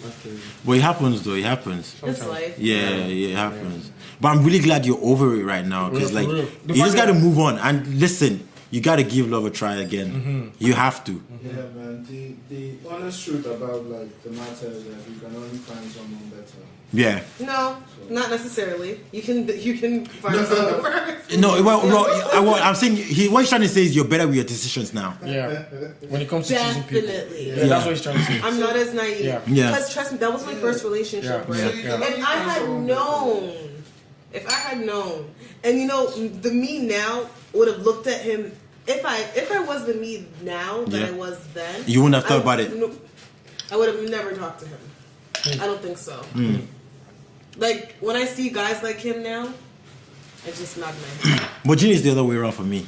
Speaker 2: That's crazy.
Speaker 1: But it happens, though. It happens.
Speaker 3: It's life.
Speaker 1: Yeah, it happens. But I'm really glad you're over it right now because,
Speaker 2: Yeah,
Speaker 1: like,
Speaker 2: for real. The
Speaker 1: you just
Speaker 2: fact
Speaker 1: got to
Speaker 2: that-
Speaker 1: move on. And listen, you got to give love a try again. You have to.
Speaker 4: Yeah, man. The honest truth about like the matter is that you can only find someone better.
Speaker 1: Yeah.
Speaker 3: No, not necessarily. You can find someone worse.
Speaker 1: No, I'm saying what he's trying to say is you're better with your decisions now.
Speaker 2: Yeah. When it comes to choosing people.
Speaker 3: Definitely.
Speaker 2: Yeah, that's what he's trying to say.
Speaker 3: I'm not as naive.
Speaker 2: Yeah.
Speaker 1: Yeah.
Speaker 3: Because trust me, that was my first relationship,
Speaker 2: Yeah.
Speaker 3: right?
Speaker 2: Yeah.
Speaker 3: If I had known, and you know, the me now would have looked at him. If I was the me now that
Speaker 1: Yeah.
Speaker 3: I was then,
Speaker 1: You wouldn't have thought about it.
Speaker 3: I would have never talked to him. I don't think so. Like when I see guys like him now, I just nod my head.
Speaker 1: But Gene is the other way around for me.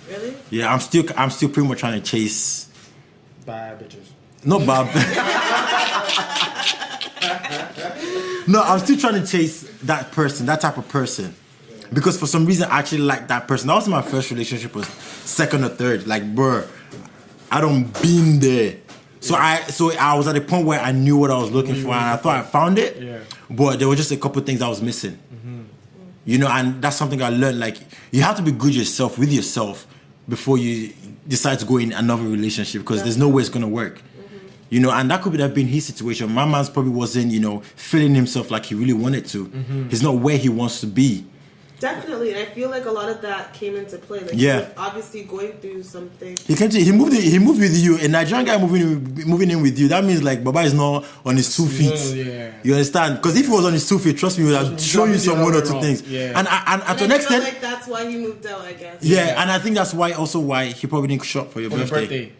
Speaker 3: Really?
Speaker 1: Yeah, I'm still pretty much trying to chase.
Speaker 2: Bad bitches.
Speaker 1: No, Bob. No, I'm still trying to chase that person, that type of person. Because for some reason I actually like that person. That was my first relationship, was second or third. Like, bruh, I don't been there. So I was at a point where I knew what I was looking for and I thought I found it.
Speaker 2: Yeah.
Speaker 1: But there were just a couple of things I was missing. You know, and that's something I learned. Like, you have to be good with yourself before you decide to go in another relationship because there's no way it's gonna work. You know, and that could have been his situation. My man's probably wasn't, you know, feeling himself like he really wanted to. He's not where he wants to be.
Speaker 3: Definitely, and I feel like a lot of that came into play. Like,
Speaker 1: Yeah.
Speaker 3: he was obviously going through something.
Speaker 1: He moved with you. A Nigerian guy moving in with you. That means like Baba is not on his 2 feet.
Speaker 2: Yeah.
Speaker 1: You understand? Because if he was on his 2 feet, trust me, he would have shown you some one or two things.
Speaker 2: Yeah.
Speaker 1: And
Speaker 3: And
Speaker 1: to
Speaker 3: I
Speaker 1: an
Speaker 3: feel
Speaker 1: extent,
Speaker 3: like that's why he moved out, I guess.
Speaker 1: yeah. And I think that's why he probably didn't shop for your
Speaker 2: For the
Speaker 1: birthday.
Speaker 2: birthday.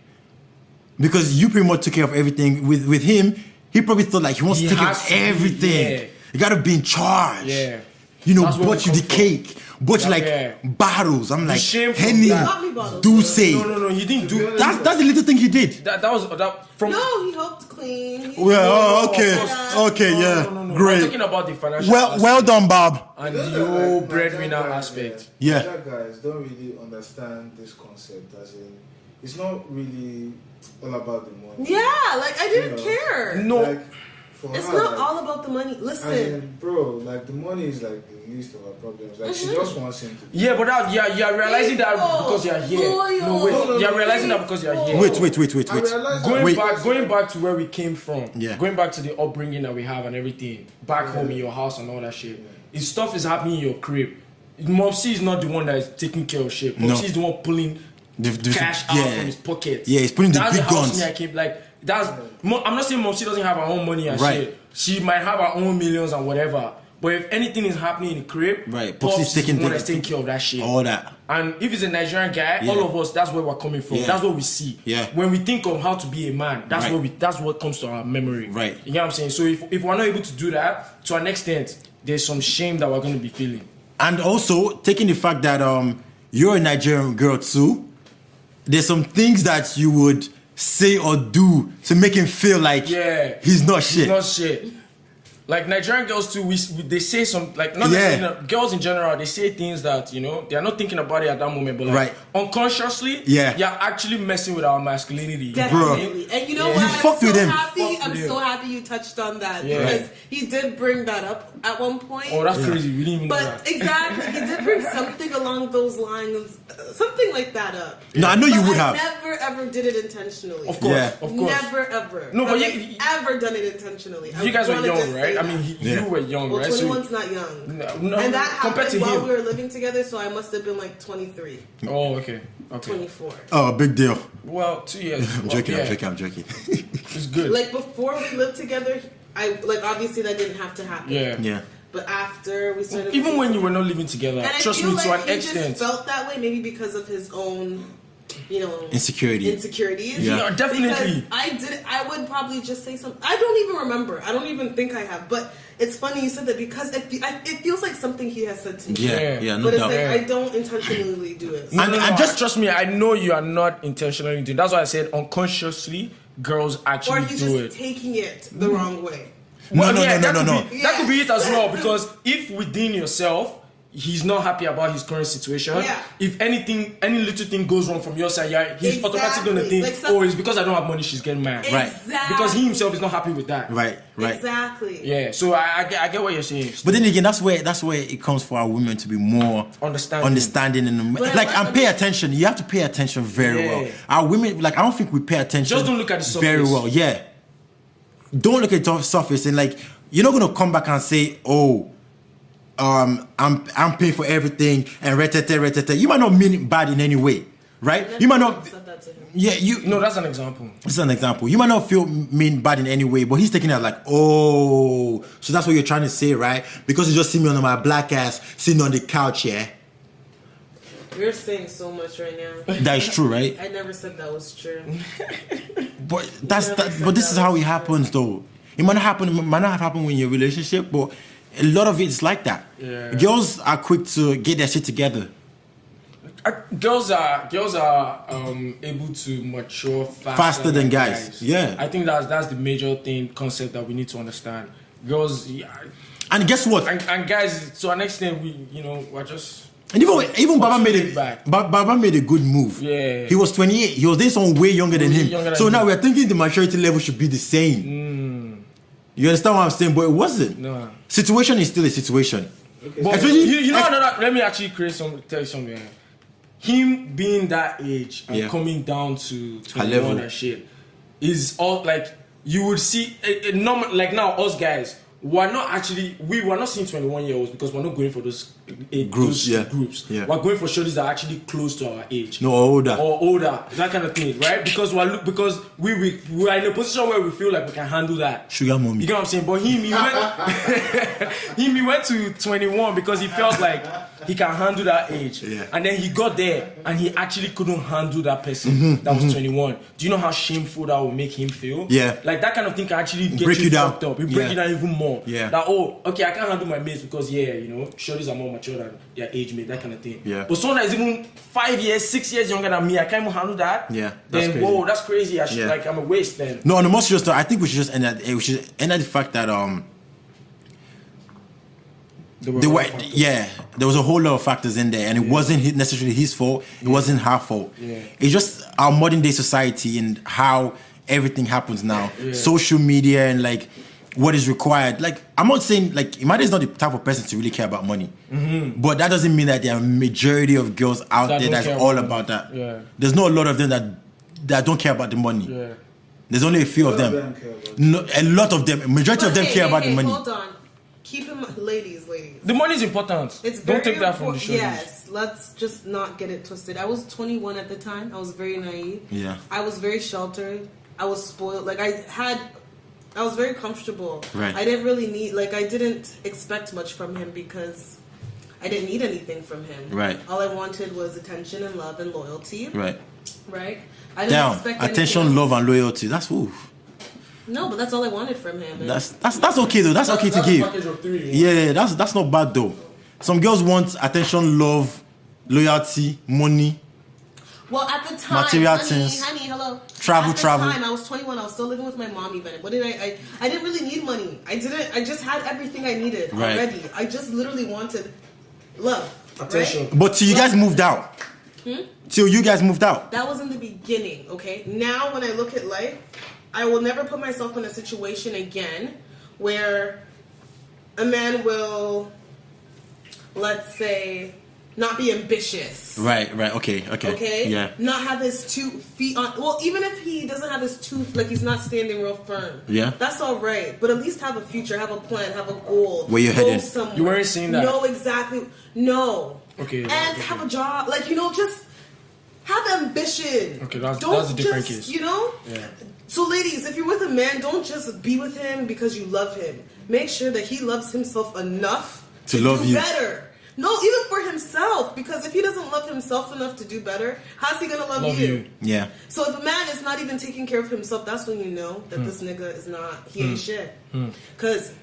Speaker 1: Because you pretty much took care of everything. With him, he probably thought like he wants
Speaker 2: He
Speaker 1: to take care
Speaker 2: has
Speaker 1: of
Speaker 2: to be,
Speaker 1: everything.
Speaker 2: yeah.
Speaker 1: You gotta be in charge.
Speaker 2: Yeah.
Speaker 1: You know,
Speaker 2: That's where
Speaker 1: bought
Speaker 2: we
Speaker 1: you the
Speaker 2: come
Speaker 1: cake, bought you like
Speaker 2: Yeah.
Speaker 1: bottles. I'm like,
Speaker 2: shame from
Speaker 1: Henny,
Speaker 2: that.
Speaker 3: Not me bottles,
Speaker 1: do
Speaker 3: but-
Speaker 1: say.
Speaker 2: No, he didn't do
Speaker 1: That's the little thing he did.
Speaker 2: that was from
Speaker 3: No, he helped clean. He-
Speaker 1: Well,
Speaker 2: No,
Speaker 1: okay,
Speaker 2: of course.
Speaker 1: okay, yeah,
Speaker 2: I'm
Speaker 1: great.
Speaker 2: talking about the financial
Speaker 1: Well done, Bob.
Speaker 2: and
Speaker 4: Those
Speaker 2: the
Speaker 4: are
Speaker 2: whole
Speaker 4: like
Speaker 2: breadwinner
Speaker 4: Nigerian guys,
Speaker 2: aspect.
Speaker 1: Yeah.
Speaker 4: Nigerian guys don't really understand this concept. As in, it's not really all about the money.
Speaker 3: Yeah, like I didn't
Speaker 4: You know,
Speaker 3: care.
Speaker 2: No.
Speaker 4: Like, for
Speaker 3: It's
Speaker 4: her,
Speaker 3: not
Speaker 4: like,
Speaker 3: all about the money. Listen,
Speaker 4: as in, bro, like the money is like the least of our problems. Like she just wants him to.
Speaker 2: Yeah, but you're realizing that
Speaker 3: Loyal.
Speaker 2: because you're here.
Speaker 3: Loyal.
Speaker 2: No, wait.
Speaker 4: No,
Speaker 2: You're realizing that because you're here.
Speaker 1: Wait.
Speaker 4: I realized
Speaker 2: Going back to where we came from.
Speaker 1: Yeah.
Speaker 2: Going back to the upbringing that we have and everything. Back home in your house and all that shit. If stuff is happening in your crib, Mopsy is not the one that is taking care of shit.
Speaker 1: No.
Speaker 2: Mopsy is the one pulling cash out from his pocket.
Speaker 1: Yeah, he's pulling the
Speaker 2: That's
Speaker 1: big
Speaker 2: house
Speaker 1: guns.
Speaker 2: me I came like that's. I'm not saying Mopsy doesn't have her own money and
Speaker 1: Right.
Speaker 2: shit. She might have her own millions and whatever. But if anything is happening in the crib,
Speaker 1: Right,
Speaker 2: Pops
Speaker 1: Popsy's
Speaker 2: is
Speaker 1: taking
Speaker 2: the one that's taking care of that shit.
Speaker 1: All that.
Speaker 2: And if it's a Nigerian guy,
Speaker 1: Yeah.
Speaker 2: all of us, that's where we're coming from.
Speaker 1: Yeah.
Speaker 2: That's what we see.
Speaker 1: Yeah.
Speaker 2: When we think of how to be a man, that's
Speaker 1: Right.
Speaker 2: that's what comes to our memory.
Speaker 1: Right.
Speaker 2: You know what I'm saying? So if we're not able to do that, to an extent, there's some shame that we're going to be feeling.
Speaker 1: And also taking the fact that you're a Nigerian girl too, there's some things that you would say or do to make him feel like
Speaker 2: Yeah.
Speaker 1: he's not shit.
Speaker 2: It's not shit. Like Nigerian girls too, they say some like not
Speaker 1: Yeah.
Speaker 2: necessarily girls in general. They say things that they are not thinking about it at that moment, but like
Speaker 1: Right.
Speaker 2: unconsciously,
Speaker 1: Yeah.
Speaker 2: you're actually messing with our masculinity.
Speaker 3: definitely. And you know
Speaker 2: Yeah.
Speaker 3: what?
Speaker 1: You fucked with him.
Speaker 2: Fucked
Speaker 3: I'm
Speaker 2: with
Speaker 3: so
Speaker 2: him.
Speaker 3: happy you touched on that
Speaker 2: Yeah.
Speaker 3: because he did bring that up at one point.
Speaker 2: Oh, that's crazy. We didn't even know
Speaker 3: But
Speaker 2: that.
Speaker 3: exactly, he did bring something along those lines, something like that up.
Speaker 1: No, I know you
Speaker 3: But
Speaker 1: would
Speaker 3: I
Speaker 1: have.
Speaker 3: never ever did it intentionally.
Speaker 2: Of course,
Speaker 1: Yeah.
Speaker 2: of course.
Speaker 3: Never ever.
Speaker 2: No, but
Speaker 3: I've
Speaker 2: you-
Speaker 3: ever done it intentionally. I
Speaker 2: You guys were
Speaker 3: wanna
Speaker 2: young,
Speaker 3: just say
Speaker 2: right? I
Speaker 3: that.
Speaker 2: mean,
Speaker 1: Yeah.
Speaker 2: you were young,
Speaker 3: Well,
Speaker 2: right?
Speaker 3: 21's not young.
Speaker 2: No,
Speaker 3: And that
Speaker 2: compared to
Speaker 3: happened while
Speaker 2: him.
Speaker 3: we were living together, so I must have been like 23,
Speaker 2: Oh, okay.
Speaker 3: 24.
Speaker 1: Oh, big deal.
Speaker 2: Well, 2 years.
Speaker 1: I'm joking,
Speaker 2: Yeah,
Speaker 1: I'm joking.
Speaker 2: It's good.
Speaker 3: Like before we lived together, obviously that didn't have to happen.
Speaker 2: Yeah.
Speaker 3: But after we started,
Speaker 2: Even when you were not living together,
Speaker 3: and I
Speaker 2: trust
Speaker 3: feel
Speaker 2: me,
Speaker 3: like
Speaker 2: to an
Speaker 3: he
Speaker 2: extent.
Speaker 3: just felt that way, maybe because of his own,
Speaker 1: insecurities.
Speaker 2: Yeah, definitely.
Speaker 3: Because I would probably just say something. I don't even remember. I don't even think I have. But it's funny you said that because it feels like something he has said to me.
Speaker 1: Yeah, no
Speaker 3: but it's
Speaker 1: doubt.
Speaker 3: like I don't intentionally do it.
Speaker 2: No,
Speaker 1: just
Speaker 2: trust me. I know you are not intentionally doing. That's why I said unconsciously, girls
Speaker 3: Or
Speaker 2: actually
Speaker 3: he's
Speaker 2: do
Speaker 3: just
Speaker 2: it.
Speaker 3: taking it the wrong way.
Speaker 1: No.
Speaker 2: That could be it as well, because if within yourself he's not happy about his current situation, if anything, any little thing goes wrong from your side, he's automatically gonna think, it's because I don't have money she's getting mad.
Speaker 3: Exactly.
Speaker 2: Because he himself is not happy with that.
Speaker 1: Right.
Speaker 3: Exactly.
Speaker 2: Yeah, so I get what you're saying.
Speaker 1: But then again, that's where it comes for our women to be more understanding and and pay attention. You have to pay attention very well. Our women, I don't think we pay attention.
Speaker 2: Just don't look at the surface.
Speaker 1: Very well. Yeah. Don't look at the surface and you're not gonna come back and say, I'm paying for everything and retete. You might not mean it bad in any way, right? You might not.
Speaker 2: No, that's an example.
Speaker 1: It's an example. You might not mean bad in any way, but he's taking it so that's what you're trying to say, right? Because you just see me on my black ass sitting on the couch, yeah.
Speaker 3: You're saying so much right now.
Speaker 1: That is true, right?
Speaker 3: I never said that was true.
Speaker 1: But but this is how it happens, though. It might not have happened when you're in a relationship, but a lot of it's like that.
Speaker 2: Yeah.
Speaker 1: Girls are quick to get their shit together.
Speaker 2: Girls are able to mature
Speaker 1: faster than guys. Yeah,
Speaker 2: I think that's the major concept that we need to understand. Girls,
Speaker 1: and guess what?
Speaker 2: And guys, to an extent, we're just.
Speaker 1: And even Baba made a good move.
Speaker 2: Yeah.
Speaker 1: He was 28. He was dating someone way younger than him. Now we're thinking the maturity level should be the same. You understand what I'm saying? But it wasn't.
Speaker 2: No.
Speaker 1: Situation is still a situation.
Speaker 2: Okay. But let me actually tell you something. Him being that age and coming down to 21 and shit is all you would see normal now us guys. We were not seeing 21-year-olds because we're not going for those groups.
Speaker 1: Yeah.
Speaker 2: We're going for shorties that are actually close to our age.
Speaker 1: No, older.
Speaker 2: Or older, that kind of thing, right? Because we are in a position where we feel like we can handle that.
Speaker 1: Sugar mommy.
Speaker 2: You get what I'm saying? But he went to 21 because he felt like he can handle that age.
Speaker 1: Yeah.
Speaker 2: And then he got there and he actually couldn't handle that person that was 21. Do you know how shameful that would make him feel?
Speaker 1: Yeah.
Speaker 2: That kind of thing can actually get
Speaker 1: break you down.
Speaker 2: fucked up. It break you down even more.
Speaker 1: Yeah.
Speaker 2: That I can't handle my mates because shorties are more mature than their age mate, that kind of thing.
Speaker 1: Yeah.
Speaker 2: But someone that is even 5 years, 6 years younger than me, I can't even handle that.
Speaker 1: Yeah.
Speaker 2: That's crazy. I should I'm a waste then.
Speaker 1: No, on the most serious note, I think we should just end at the fact that there was a whole lot of factors in there, and it wasn't necessarily his fault. It wasn't her fault.
Speaker 2: Yeah.
Speaker 1: It's just our modern day society and how everything happens now. Social media and what is required. I'm not saying Imade is not the type of person to really care about money, but that doesn't mean that there are a majority of girls out there that's all about that.
Speaker 2: Yeah.
Speaker 1: There's not a lot of them that don't care about the money.
Speaker 2: Yeah.
Speaker 1: There's only a few of them. A lot of them. Majority of them care about the money.
Speaker 3: Hold on. Keep him, ladies.
Speaker 2: The money is important. Don't take that from the show.
Speaker 3: Yes, let's just not get it twisted. I was 21 at the time. I was very naive.
Speaker 1: Yeah.
Speaker 3: I was very sheltered. I was spoiled. I was very comfortable.
Speaker 1: Right.
Speaker 3: I didn't really need, I didn't expect much from him because I didn't need anything from him.
Speaker 1: Right.
Speaker 3: All I wanted was attention and love and loyalty.
Speaker 1: Right.
Speaker 3: I didn't expect
Speaker 1: attention, love, and loyalty. That's oof.
Speaker 3: No, but that's all I wanted from him.
Speaker 1: That's okay though. That's okay to give.
Speaker 2: Package of 3,
Speaker 1: Yeah, that's not bad though. Some girls want attention, love, loyalty, money.
Speaker 3: Well, at the time,
Speaker 1: material things.
Speaker 3: honey, hello.
Speaker 1: Travel.
Speaker 3: At the time, I was 21. I was still living with my mom even. What did I didn't really need money. I just had everything I needed already. I just literally wanted love.
Speaker 2: Attention.
Speaker 3: Right?
Speaker 1: But till you guys moved out. Till you guys moved out.
Speaker 3: That was in the beginning, okay? Now when I look at life, I will never put myself in a situation again where a man will, let's say, not be ambitious.
Speaker 1: Right. Okay. Yeah.
Speaker 3: Not have his 2 feet on. Well, even if he doesn't have his 2, he's not standing real firm.
Speaker 1: Yeah.
Speaker 3: That's all right. But at least have a future, have a plan, have a goal.
Speaker 1: Where you're headed.
Speaker 3: Somewhere.
Speaker 2: You weren't saying that.
Speaker 3: No, exactly. No.
Speaker 2: Okay.
Speaker 3: And have a job. Just have have ambition.
Speaker 2: Okay, that's a different case.
Speaker 3: You know?
Speaker 2: Yeah.
Speaker 3: So ladies, if you're with a man, don't just be with him because you love him. Make sure that he loves himself enough
Speaker 1: to love
Speaker 3: do
Speaker 1: you
Speaker 3: better. No, even for himself, because if he doesn't love himself enough to do better, how's he gonna love you?
Speaker 1: Yeah.
Speaker 3: So if a man is not even taking care of himself, that's when you know that this nigga is not, he ain't shit. Because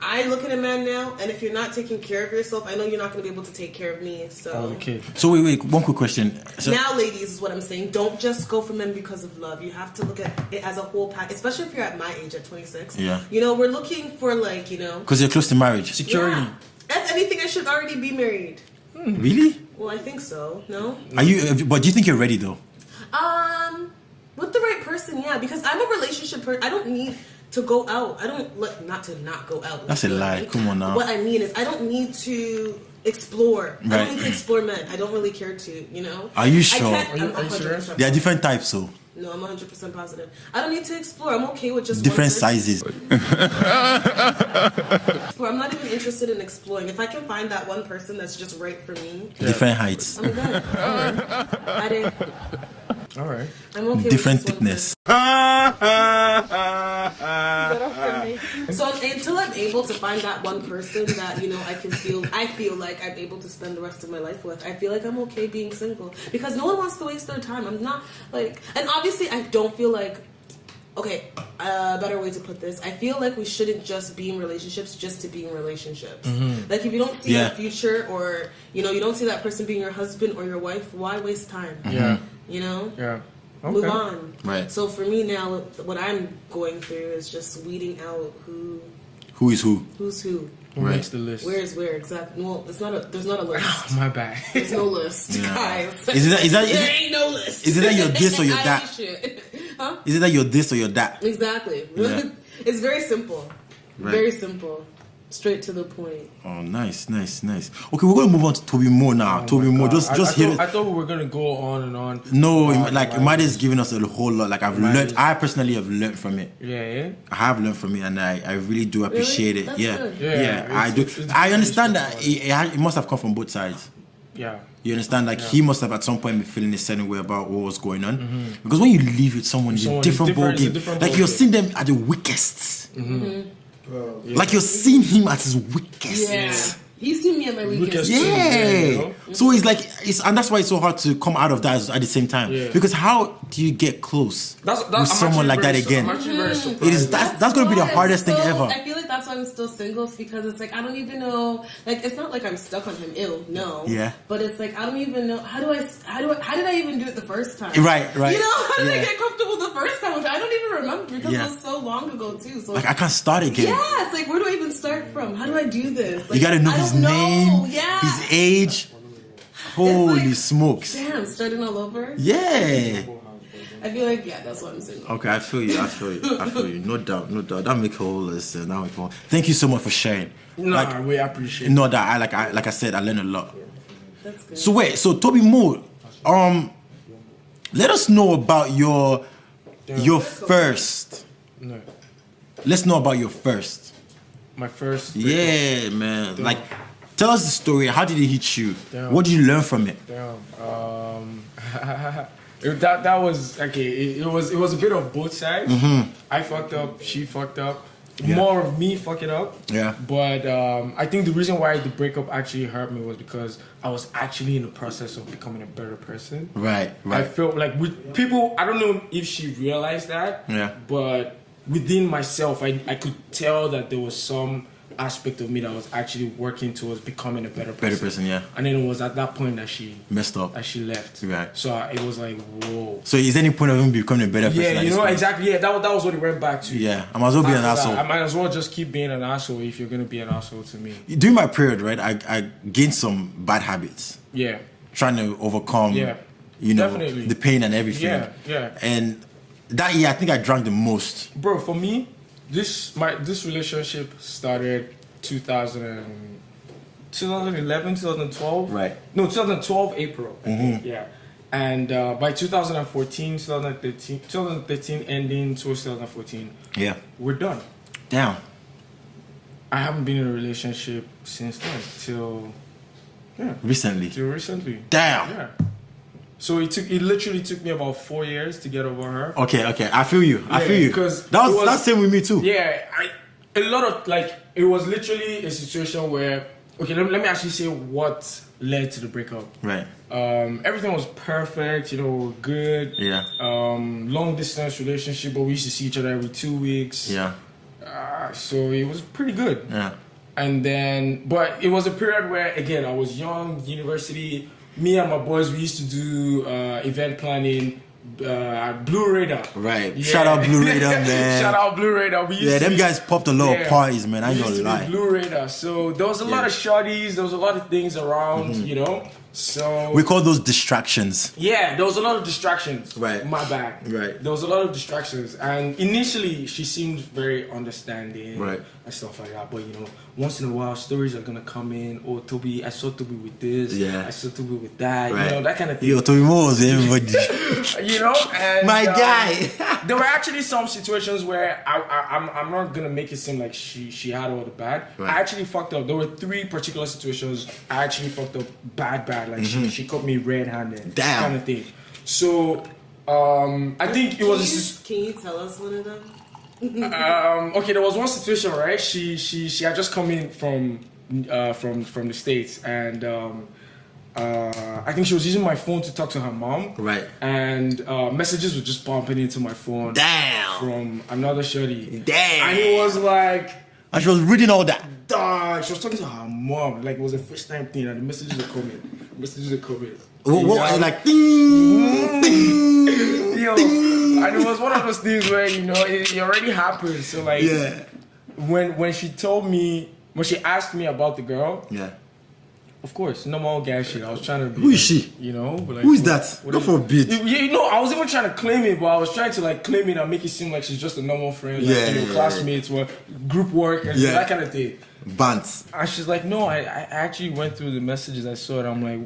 Speaker 3: I look at a man now, and if you're not taking care of yourself, I know you're not gonna be able to take care of me. So
Speaker 2: Okay.
Speaker 1: So wait, one quick question. So,
Speaker 3: now, ladies, is what I'm saying. Don't just go for men because of love. You have to look at it as a whole pack, especially if you're at my age at 26.
Speaker 1: Yeah.
Speaker 3: You know, we're looking for like, you know,
Speaker 1: because you're close to marriage.
Speaker 2: Security.
Speaker 3: yeah. If anything, I should already be married.
Speaker 1: Really?
Speaker 3: Well, I think so. No.
Speaker 1: Are you? But do you think you're ready though?
Speaker 3: With the right person, yeah. Because I'm a relationship person. I don't need to go out. I don't not go out.
Speaker 1: That's a lie. Come on now.
Speaker 3: What I mean is, I don't need to explore. I
Speaker 1: Right.
Speaker 3: don't need to explore men. I don't really care to. You know.
Speaker 1: Are you sure?
Speaker 3: I can't,
Speaker 2: Are you serious?
Speaker 3: I'm 100%
Speaker 1: There are different types, so
Speaker 3: No, I'm 100% positive. I don't need to explore. I'm okay with just
Speaker 1: different
Speaker 3: one person.
Speaker 1: sizes.
Speaker 3: I'm not even interested in exploring. If I can find that one person that's just right for me,
Speaker 1: Different heights.
Speaker 3: I'm good.
Speaker 2: All right.
Speaker 3: I'm okay
Speaker 1: Different
Speaker 3: with just one
Speaker 1: thickness.
Speaker 3: person. So until I'm able to find that one person that, you know, I feel like I'm able to spend the rest of my life with, I feel like I'm okay being single. Because no one wants to waste their time. I'm not like, and obviously I don't feel like, okay, a better way to put this, I feel like we shouldn't just be in relationships just to be in relationships. Like if you don't see a future, or, you know, you don't see that person being your husband or your wife, why waste time?
Speaker 2: Yeah.
Speaker 3: You know?
Speaker 2: Yeah. Okay.
Speaker 3: Move on.
Speaker 1: Right.
Speaker 3: So for me now, what I'm going through is just weeding out
Speaker 1: Who is who?
Speaker 3: who's who.
Speaker 2: Who
Speaker 1: Right.
Speaker 2: makes the list?
Speaker 3: Where is where exactly? Well, there's not a list.
Speaker 2: Oh, my bad.
Speaker 3: There's no list, guys.
Speaker 1: Is that
Speaker 3: there ain't no list.
Speaker 1: is it that you're this or you're
Speaker 3: I
Speaker 1: that?
Speaker 3: ain't shit. Huh?
Speaker 1: Is it that you're this or you're that?
Speaker 3: Exactly.
Speaker 1: Yeah.
Speaker 3: It's very simple.
Speaker 1: Right.
Speaker 3: Very simple. Straight to the point.
Speaker 1: Oh, nice. Okay, we're gonna move on to TobyMo now. TobyMo, just hit it.
Speaker 2: I thought we were gonna go on and on.
Speaker 1: No, like Imade is giving us a whole lot. Like I personally have learned from it.
Speaker 2: Yeah.
Speaker 1: I have learned from it, and I really do appreciate it.
Speaker 3: That's
Speaker 1: Yeah,
Speaker 3: good.
Speaker 1: yeah, I do.
Speaker 2: it's
Speaker 1: I understand that it must have come from both sides.
Speaker 2: Yeah.
Speaker 1: You understand? Like he must have at some point been feeling a certain way about what was going on. Because when you live with someone, it's a different ball game. Like you're seeing them at the weakest.
Speaker 4: Well,
Speaker 1: Like you're seeing him at his weakest.
Speaker 3: Yeah. You see me at my weekends.
Speaker 1: Yeah. So it's like and that's why it's so hard to come out of that at the same time.
Speaker 2: Yeah.
Speaker 1: Because how do you get close
Speaker 2: That's
Speaker 1: with someone like that again?
Speaker 2: I'm actually very surprised.
Speaker 1: It is that's gonna be the
Speaker 3: why I'm
Speaker 1: hardest thing
Speaker 3: still-
Speaker 1: ever.
Speaker 3: I feel like that's why I'm still single, is because it's like I don't even know. Like it's not like I'm stuck on him. No.
Speaker 1: Yeah.
Speaker 3: But it's like I don't even know how did I even do it the first time?
Speaker 1: Right.
Speaker 3: You know, how did I
Speaker 1: Yeah.
Speaker 3: get comfortable the first time? Which I don't even remember because
Speaker 1: Yeah.
Speaker 3: it was so long ago too. So
Speaker 1: Like I can't start again.
Speaker 3: yeah, it's like where do I even start from? How do I do this? Like,
Speaker 1: You gotta know
Speaker 3: I
Speaker 1: his
Speaker 3: don't
Speaker 1: name,
Speaker 3: Yeah.
Speaker 1: his age. Holy
Speaker 3: like-
Speaker 1: smokes.
Speaker 3: Damn, starting all over.
Speaker 1: Yeah.
Speaker 3: I feel like that's why I'm single.
Speaker 1: Okay, I feel you. No doubt. That make a whole listen. Thank you so much for sharing.
Speaker 2: No, we appreciate it.
Speaker 1: No, that like I said, I learned a lot.
Speaker 3: That's good.
Speaker 1: So TobyMo, let us know about your first.
Speaker 2: No.
Speaker 1: Let's know about your first.
Speaker 2: My first.
Speaker 1: Yeah, man. Like, tell us the story. How did it hit you?
Speaker 2: Damn.
Speaker 1: What did you learn from it?
Speaker 2: Damn. That was okay. It was a bit of both sides. I fucked up. She fucked up.
Speaker 1: Yeah.
Speaker 2: More of me fucking up.
Speaker 1: Yeah.
Speaker 2: But I think the reason why the breakup actually hurt me was because I was actually in the process of becoming a better person.
Speaker 1: Right.
Speaker 2: I felt like with people, I don't know if she realized that.
Speaker 1: Yeah.
Speaker 2: But within myself, I could tell that there was some aspect of me that was actually working towards becoming a better person.
Speaker 1: Yeah.
Speaker 2: And then it was at that point that she
Speaker 1: Messed up.
Speaker 2: left.
Speaker 1: Right.
Speaker 2: So it was like, whoa.
Speaker 1: So is there any point of him becoming a better person?
Speaker 2: Yeah,
Speaker 1: at
Speaker 2: you
Speaker 1: this
Speaker 2: know,
Speaker 1: point?
Speaker 2: exactly. Yeah, that was what it went back to.
Speaker 1: Yeah. I might as well be an
Speaker 2: After that,
Speaker 1: asshole.
Speaker 2: I might as well just keep being an asshole if you're going to be an asshole to me.
Speaker 1: During my period, right, I gained some bad habits.
Speaker 2: Yeah.
Speaker 1: Trying to overcome,
Speaker 2: Yeah.
Speaker 1: you know,
Speaker 2: Definitely.
Speaker 1: the pain and everything.
Speaker 2: Yeah. And
Speaker 1: that year, I think I drank the most.
Speaker 2: bro, for me, this relationship started 2011, 2012.
Speaker 1: Right.
Speaker 2: No, 2012 April.
Speaker 1: Mm-hmm.
Speaker 2: Yeah. And by 2014, 2013 ending towards 2014,
Speaker 1: Yeah.
Speaker 2: we're done.
Speaker 1: Damn.
Speaker 2: I haven't been in a relationship since then till
Speaker 1: Recently.
Speaker 2: recently.
Speaker 1: Damn.
Speaker 2: Yeah. So it literally took me about 4 years to get over her.
Speaker 1: Okay, I feel you. I feel you.
Speaker 2: Because
Speaker 1: that's same with me too.
Speaker 2: Yeah, a lot of like it was literally a situation where let me actually say what led to the breakup.
Speaker 1: Right.
Speaker 2: Everything was perfect, good.
Speaker 1: Yeah.
Speaker 2: Long distance relationship, but we used to see each other every 2 weeks.
Speaker 1: Yeah.
Speaker 2: So it was pretty good.
Speaker 1: Yeah.
Speaker 2: And then, but it was a period where, again, I was young, university. Me and my boys, we used to do event planning at Blue Radar.
Speaker 1: Right.
Speaker 2: Yeah.
Speaker 1: Shout out Blue Radar, man.
Speaker 2: Shout out Blue Radar.
Speaker 1: Them guys popped a lot of parties, man. I ain't gonna lie.
Speaker 2: Blue Radar. So there was a lot of shorties. There was a lot of things around, So
Speaker 1: we call those distractions.
Speaker 2: Yeah, there was a lot of distractions.
Speaker 1: Right.
Speaker 2: My bad.
Speaker 1: Right.
Speaker 2: There was a lot of distractions, and initially she seemed very understanding.
Speaker 1: Right.
Speaker 2: And stuff like that. But once in a while, stories are gonna come in. Oh, Toby, I saw Toby with this.
Speaker 1: Yeah.
Speaker 2: I saw Toby with that.
Speaker 1: Right.
Speaker 2: That kind of thing.
Speaker 1: Yo, TobyMo was everybody.
Speaker 2: And
Speaker 1: My guy.
Speaker 2: there were actually some situations where I'm not gonna make it seem like she had all the bad.
Speaker 1: Right.
Speaker 2: I actually fucked up. There were 3 particular situations I actually fucked up bad. Like she caught me red-handed.
Speaker 1: Damn.
Speaker 2: Kind of thing. So I think it was.
Speaker 3: Can you tell us one of them?
Speaker 2: Okay, there was one situation, right? She had just come in from the States, and I think she was using my phone to talk to her mom.
Speaker 1: Right.
Speaker 2: And messages were just bumping into my phone.
Speaker 1: Damn.
Speaker 2: From another shorty.
Speaker 1: Damn.
Speaker 2: And it was like,
Speaker 1: and she was reading all that.
Speaker 2: dog. She was talking to her mom. Like, it was a first time thing, and the messages were coming.
Speaker 1: What was it like? Ding, ding,
Speaker 2: Yo,
Speaker 1: ding.
Speaker 2: and it was one of those things where it already happened. So like, when she told me, when she asked me about the girl, of course, normal guy shit. I was trying to be.
Speaker 1: Who is she?
Speaker 2: Like,
Speaker 1: who is that? God forbid.
Speaker 2: I was even trying to claim it, but I was trying to like claim it and make it seem like she's just a normal friend, like, classmates or group work and that kind of thing.
Speaker 1: Bants.
Speaker 2: And she's like, no, I actually went through the messages. I saw it. I'm like,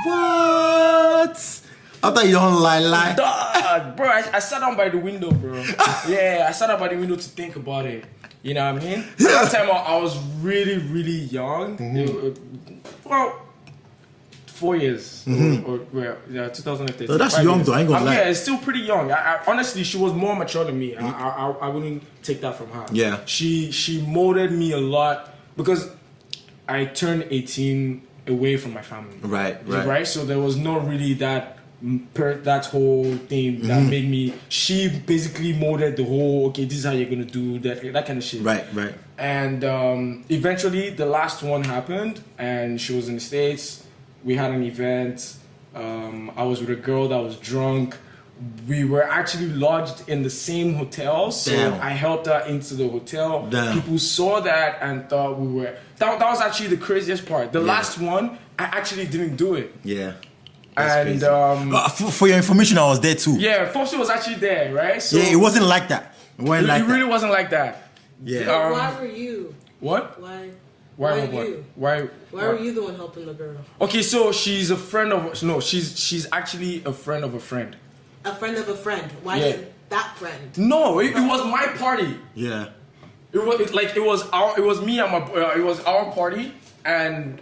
Speaker 1: what? I thought you don't lie.
Speaker 2: Dog, bro, I sat down by the window, bro. I sat down by the window to think about it. You know what I mean? At that time, I was really, really young. Well, 4 years. Or 2013.
Speaker 1: So that's young, though. I ain't gonna lie.
Speaker 2: Yeah, it's still pretty young. Honestly, she was more mature than me. I wouldn't take that from her.
Speaker 1: Yeah.
Speaker 2: She molded me a lot because I turned 18 away from my family. Right. So there was not really that whole thing that made me. She basically molded the whole. Okay, this is how you're gonna do that kind of shit.
Speaker 1: Right.
Speaker 2: And eventually, the last one happened, and she was in the States. We had an event. I was with a girl that was drunk. We were actually lodged in the same hotel, so I helped her into the hotel.
Speaker 1: Damn.
Speaker 2: People saw that and thought we were. That was actually the craziest part. The last one, I actually didn't do it.
Speaker 1: Yeah.
Speaker 2: And
Speaker 1: for your information, I was there too.
Speaker 2: Yeah, Foxy was actually there, right? So
Speaker 1: it wasn't like that. It
Speaker 2: really wasn't like that.
Speaker 1: Yeah.
Speaker 3: Why were you?
Speaker 2: What?
Speaker 3: Why
Speaker 2: you?
Speaker 3: Why were you the one helping the girl?
Speaker 2: Okay, so she's a friend of. No, she's actually a friend of a friend.
Speaker 3: A friend of a friend. Why did that friend?
Speaker 2: No, it was my party.
Speaker 1: Yeah.
Speaker 2: It was me and it was our party, and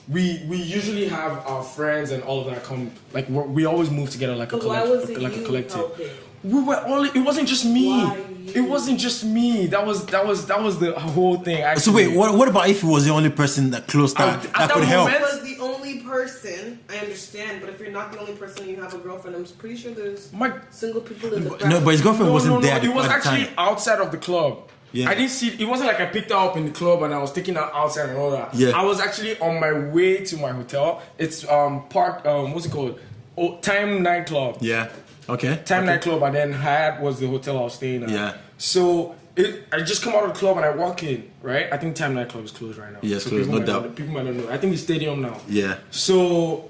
Speaker 2: we usually have our friends and all of that come. Like we always move together like a collective.
Speaker 3: Helping?
Speaker 2: We were all. It wasn't just me.
Speaker 3: Why you?
Speaker 2: It wasn't just me. That was the whole thing. Actually.
Speaker 1: So wait, what about if he was the only person that close that could help?
Speaker 3: If he was the only person, I understand. But if you're not the only person, you have a girlfriend. I'm pretty sure there's single people in the crowd.
Speaker 1: No, but his girlfriend wasn't there.
Speaker 2: It was
Speaker 1: at the
Speaker 2: actually
Speaker 1: time.
Speaker 2: outside of the club.
Speaker 1: Yeah.
Speaker 2: I didn't see it. It wasn't like I picked her up in the club and I was taking her outside and all that.
Speaker 1: Yeah.
Speaker 2: I was actually on my way to my hotel. It's what's it called? Time nightclub.
Speaker 1: Yeah. Okay.
Speaker 2: Time nightclub, and then Hyatt was the hotel I was staying at.
Speaker 1: Yeah.
Speaker 2: So I just come out of the club and I walk in, right? I think Time nightclub is closed right now.
Speaker 1: Yeah, it's
Speaker 2: so
Speaker 1: closed, no doubt.
Speaker 2: People might not know. I think it's stadium now.
Speaker 1: Yeah.
Speaker 2: So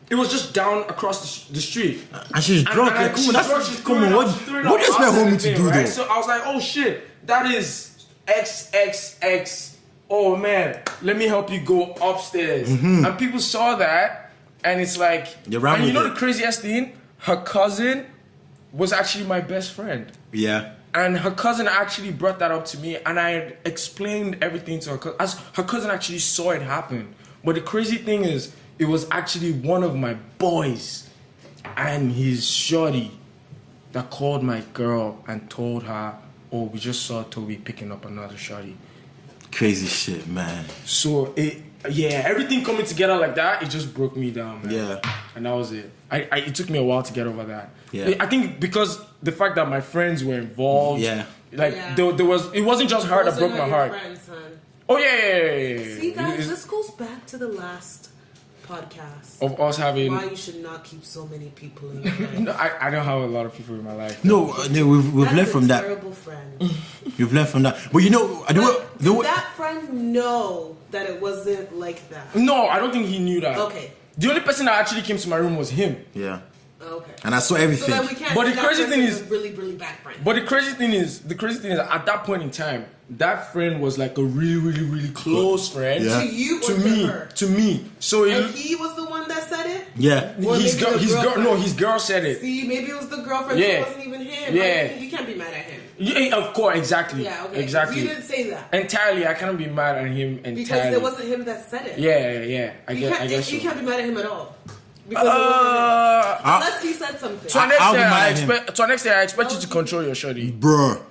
Speaker 2: it was just down across the street.
Speaker 1: And she's drunk. Come on, what do you expect homie to do though?
Speaker 2: So I was like, oh shit, that is XXX. Oh man, let me help you go upstairs. And people saw that, and it's like, and you know the craziest thing? Her cousin was actually my best friend.
Speaker 1: Yeah.
Speaker 2: And her cousin actually brought that up to me, and I explained everything to her cousin. As her cousin actually saw it happen. But the crazy thing is, it was actually one of my boys and his shorty that called my girl and told her, oh, we just saw Toby picking up another shorty.
Speaker 1: Crazy shit, man.
Speaker 2: So everything coming together like that, it just broke me down, man.
Speaker 1: Yeah.
Speaker 2: And that was it. It took me a while to get over that.
Speaker 1: Yeah.
Speaker 2: I think because the fact that my friends were involved.
Speaker 1: Yeah.
Speaker 2: It wasn't just her that broke my heart.
Speaker 3: Friends, hon.
Speaker 2: Oh yeah.
Speaker 3: See, guys, this goes back to the last podcast
Speaker 2: of us having.
Speaker 3: Why you should not keep so many people in your life.
Speaker 2: No, I don't have a lot of people in my life.
Speaker 1: No, we've learned from that.
Speaker 3: Terrible friend.
Speaker 1: We've learned from that. But you know,
Speaker 3: did that friend know that it wasn't like that?
Speaker 2: No, I don't think he knew that.
Speaker 3: Okay.
Speaker 2: The only person that actually came to my room was him.
Speaker 1: Yeah.
Speaker 3: Okay.
Speaker 1: And I saw everything.
Speaker 3: So then we can't.
Speaker 2: But
Speaker 3: say
Speaker 2: the
Speaker 3: that
Speaker 2: crazy
Speaker 3: person
Speaker 2: thing is,
Speaker 3: a really, really bad friend.
Speaker 2: But the crazy thing is, at that point in time, that friend was like a really, really, really close friend.
Speaker 1: Yeah.
Speaker 3: To you or
Speaker 2: to
Speaker 3: to
Speaker 2: me,
Speaker 3: her?
Speaker 2: to me. So
Speaker 3: And he was the one that said it?
Speaker 1: Yeah.
Speaker 3: Or
Speaker 2: his
Speaker 3: maybe the girlfriend?
Speaker 2: his girl said it.
Speaker 3: See, maybe it was the girlfriend,
Speaker 2: Yeah.
Speaker 3: so it wasn't even him.
Speaker 2: Yeah.
Speaker 3: You can't be mad at him.
Speaker 2: Yeah, of course, exactly.
Speaker 3: Yeah, okay.
Speaker 2: Exactly.
Speaker 3: You didn't say that.
Speaker 2: Entirely, I can't be mad at him entirely.
Speaker 3: Because it wasn't him that said it.
Speaker 2: Yeah. I guess
Speaker 3: You
Speaker 2: so.
Speaker 3: can't be mad at him at all. Because it wasn't him. Unless he said something.
Speaker 2: To an extent,
Speaker 1: I'll be mad at him.
Speaker 2: I expect you to control your shorty.
Speaker 1: Bruh.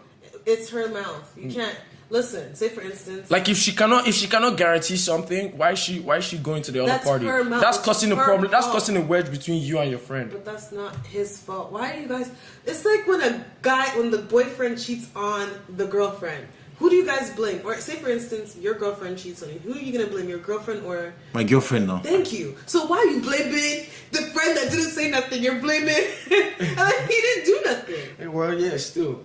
Speaker 3: It's her mouth. You can't listen. Say for instance,
Speaker 2: Like if she cannot guarantee something, why is she going to the other
Speaker 3: That's
Speaker 2: party?
Speaker 3: her mouth.
Speaker 2: That's
Speaker 3: It's
Speaker 2: causing a
Speaker 3: her
Speaker 2: problem. That's
Speaker 3: fault.
Speaker 2: causing a wedge between you and your friend.
Speaker 3: but that's not his fault. Why are you guys? It's like when the boyfriend cheats on the girlfriend. Who do you guys blame? Or say for instance, your girlfriend cheats on you. Who are you gonna blame? Your girlfriend or?
Speaker 1: My girlfriend now.
Speaker 3: Thank you. So why are you blaming the friend that didn't say nothing? You're blaming, and like, he didn't do nothing.
Speaker 2: Well, yeah, still.